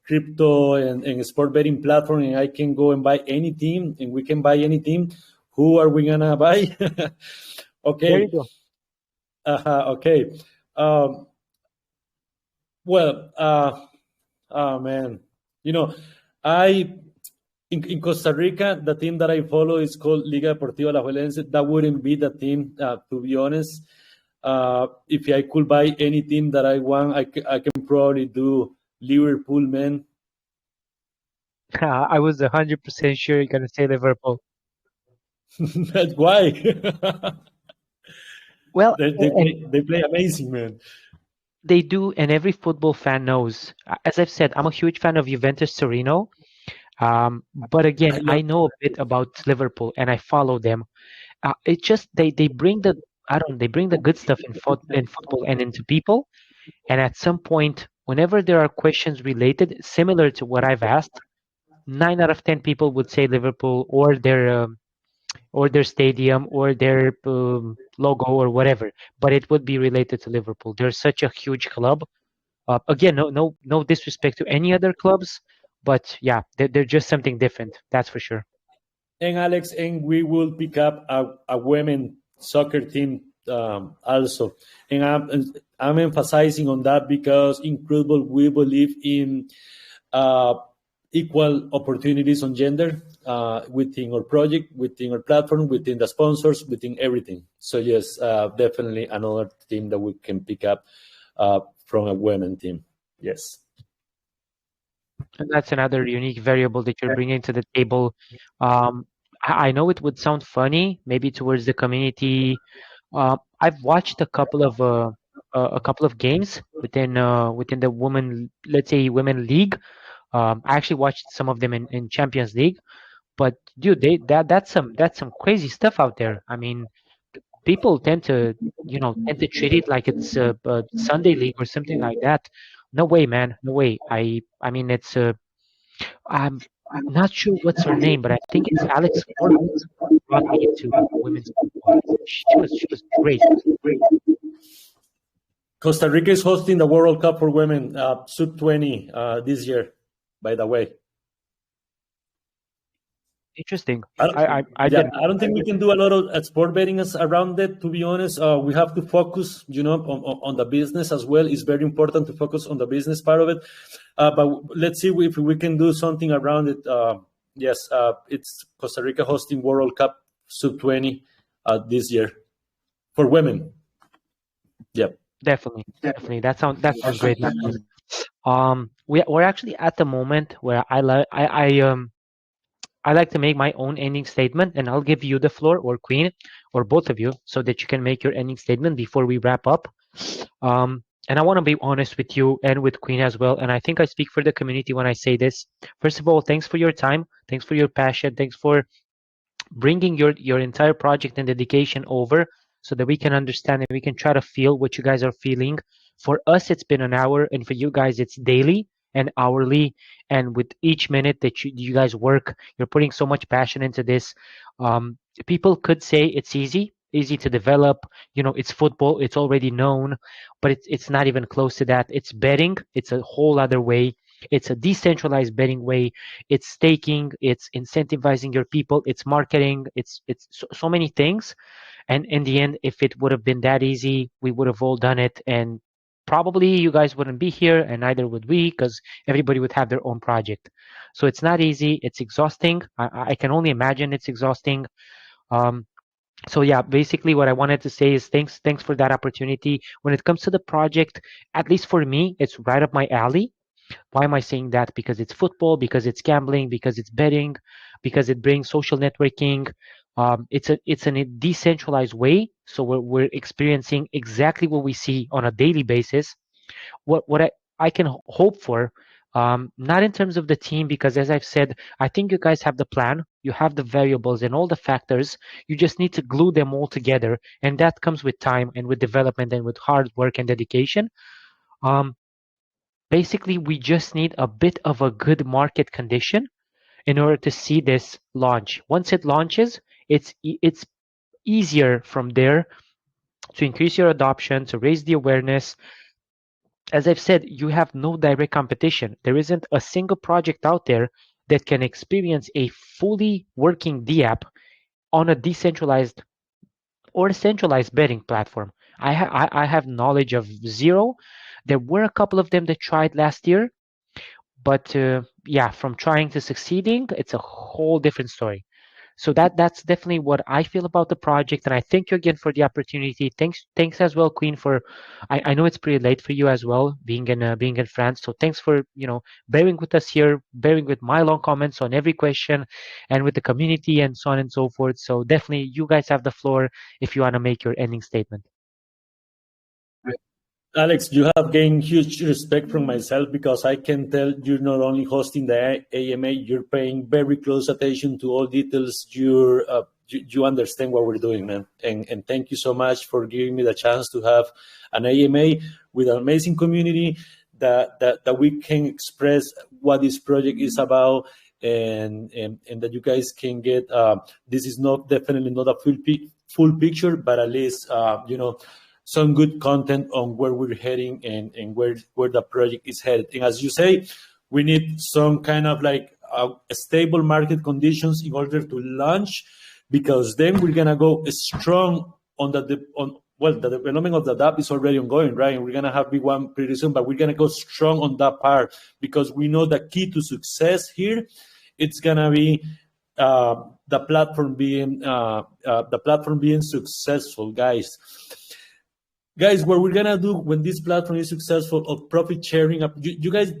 crypto and sport betting platform, and I can go and buy any team, and we can buy any team. Who are we gonna buy? There you Okay, go. okay. Um, well, oh man, you know, I in Costa Rica, the team that I follow is called Liga Deportiva La Juelense. That wouldn't be the team, to be honest. If I could buy any team that I want, I can probably do Liverpool, man. I was 100% sure you're gonna say Liverpool. That's why. Well, and They play amazing, man. they do, and every football fan knows. As I've said, I'm a huge fan of Juventus Torino. But I again, love. I know a bit about Liverpool and I follow them. It just they bring the I don't they bring the good stuff in football and into people. And at some point, whenever there are questions related similar to what I've asked, 9 out of 10 people would say Liverpool or their stadium or their logo or whatever, but it would be related to Liverpool. They're such a huge club. Again, no disrespect to any other clubs, but yeah, they're just something different. That's for sure. And Alex, and we will pick up a women soccer team also. And I'm emphasizing on that because in Crootball we believe in equal opportunities on gender within our project, within our platform, within the sponsors, within everything. So yes, definitely another team that we can pick up from a women team. Yes. And that's another unique variable that you're bringing to the table. I know it would sound funny, maybe towards the community. I've watched a couple of games within the women, let's say, women league. I actually watched some of them in Champions League. But dude, that's some crazy stuff out there. I mean, people tend to treat it like it's a Sunday league or something like that. No way, man. No way. I mean, I'm not sure what's her name, but I think it's Alex Morales who brought me into women's football. She was great. Costa Rica is hosting the World Cup for women, sub 20 this year, by the way. Interesting. I I yeah, didn't. I don't think we can do a lot of sport betting around it. To be honest, we have to focus, on the business as well. It's very important to focus on the business part of it. But let's see if we can do something around it. Yes, it's Costa Rica hosting World Cup sub 20 this year for women. Yep. Definitely. That sounds great, man. We're actually at the moment where I like to make my own ending statement, and I'll give you the floor, or Queen, or both of you, so that you can make your ending statement before we wrap up. And I want to be honest with you and with Queen as well. And I think I speak for the community when I say this. First of all, thanks for your time. Thanks for your passion. Thanks for bringing your entire project and dedication over so that we can understand and we can try to feel what you guys are feeling. For us, it's been an hour, and for you guys, it's daily and hourly. And with each minute that you guys work, you're putting so much passion into this. Um, People could say it's easy to develop. It's football, it's already known, but it's not even close to that. It's betting, it's a whole other way. It's a decentralized betting way. It's staking, it's incentivizing your people, it's marketing, it's so many things. And in the end, if it would have been that easy, we would have all done it, and probably you guys wouldn't be here, and neither would we, because everybody would have their own project. So it's not easy, it's exhausting. I can only imagine it's exhausting. um, so yeah, basically what I wanted to say is thanks for that opportunity. When it comes to the project, at least for me, it's right up my alley. Why am I saying that? Because it's football, because it's gambling, because it's betting, because it brings social networking. It's in a decentralized way, so we're experiencing exactly what we see on a daily basis. What I can hope for, not in terms of the team, because as I've said, I think you guys have the plan, you have the variables and all the factors. You just need to glue them all together, and that comes with time and with development and with hard work and dedication. Um, Basically, we just need a bit of a good market condition in order to see this launch. Once it launches, it's easier from there to increase your adoption, to raise the awareness. As I've said, you have no direct competition. There isn't a single project out there that can experience a fully working DApp on a decentralized or a centralized betting platform. I have knowledge of zero. There were a couple of them that tried last year, but yeah, from trying to succeeding, it's a whole different story. So that's definitely what I feel about the project, and I thank you again for the opportunity. Thanks as well, Queen, for I know it's pretty late for you as well, being in France. So thanks for bearing with us here, bearing with my long comments on every question, and with the community and so on and so forth. So definitely, you guys have the floor if you want to make your ending statement. Alex, you have gained huge respect from myself because I can tell you're not only hosting the AMA, you're paying very close attention to all details. You understand what we're doing, man. And thank you so much for giving me the chance to have an AMA with an amazing community that we can express what this project is about and that you guys can get. This is not definitely not a full picture, but at least some good content on where we're heading and where the project is headed. And as you say, we need some kind of like stable market conditions in order to launch, because then we're gonna go strong on the development of the app is already ongoing, right? And we're gonna have big one pretty soon, but we're gonna go strong on that part because we know the key to success here, it's gonna be the platform being successful, guys. What we're gonna do when this platform is successful of profit sharing, you guys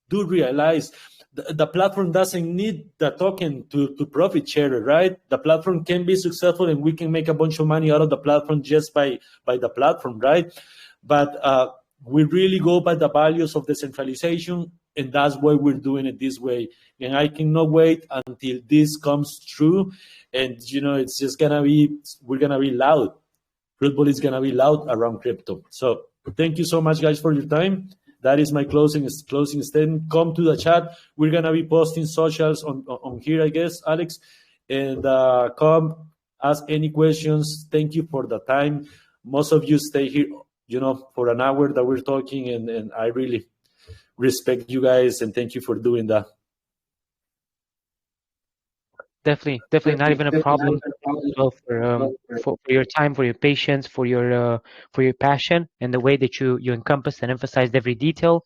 do realize the platform doesn't need the token to profit share it, right? The platform can be successful and we can make a bunch of money out of the platform just by the platform, right? But we really go by the values of decentralization, and that's why we're doing it this way. And I cannot wait until this comes true. And it's just we're gonna be loud. Crootball is gonna be loud around crypto. So thank you so much, guys, for your time. That is my closing statement. Come to the chat. We're gonna be posting socials on here, I guess, Alex, and come ask any questions. Thank you for the time. Most of you stay here, for an hour that we're talking, and I really respect you guys and thank you for doing that. Definitely not even a problem. Well, for your time, for your patience, for your passion, and the way that you encompassed and emphasized every detail.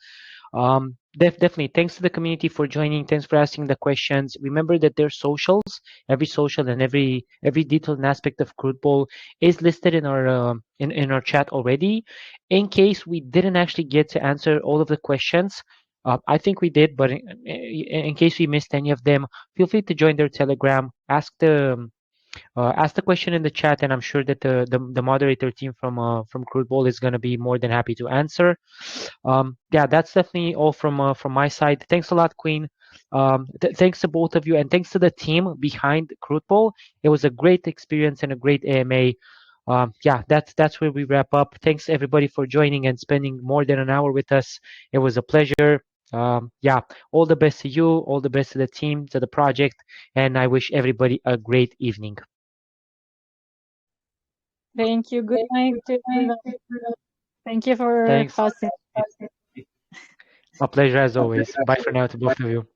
Definitely. Thanks to the community for joining. Thanks for asking the questions. Remember that their socials, every social and every detailed aspect of Crootball is listed in our in our chat already. In case we didn't actually get to answer all of the questions, I think we did, but in case we missed any of them, feel free to join their Telegram. Ask the question in the chat, and I'm sure that the moderator team from Crootball is going to be more than happy to answer. Yeah, that's definitely all from my side. Thanks a lot, Queen. Thanks to both of you, and thanks to the team behind Crootball. It was a great experience and a great AMA. Yeah, that's where we wrap up. Thanks everybody for joining and spending more than an hour with us. It was a pleasure. Yeah, all the best to you, all the best to the team, to the project, and I wish everybody a great evening. Thank you. Good night to everybody. Thank you for Thanks. hosting. My pleasure as always. Bye for now to both of you.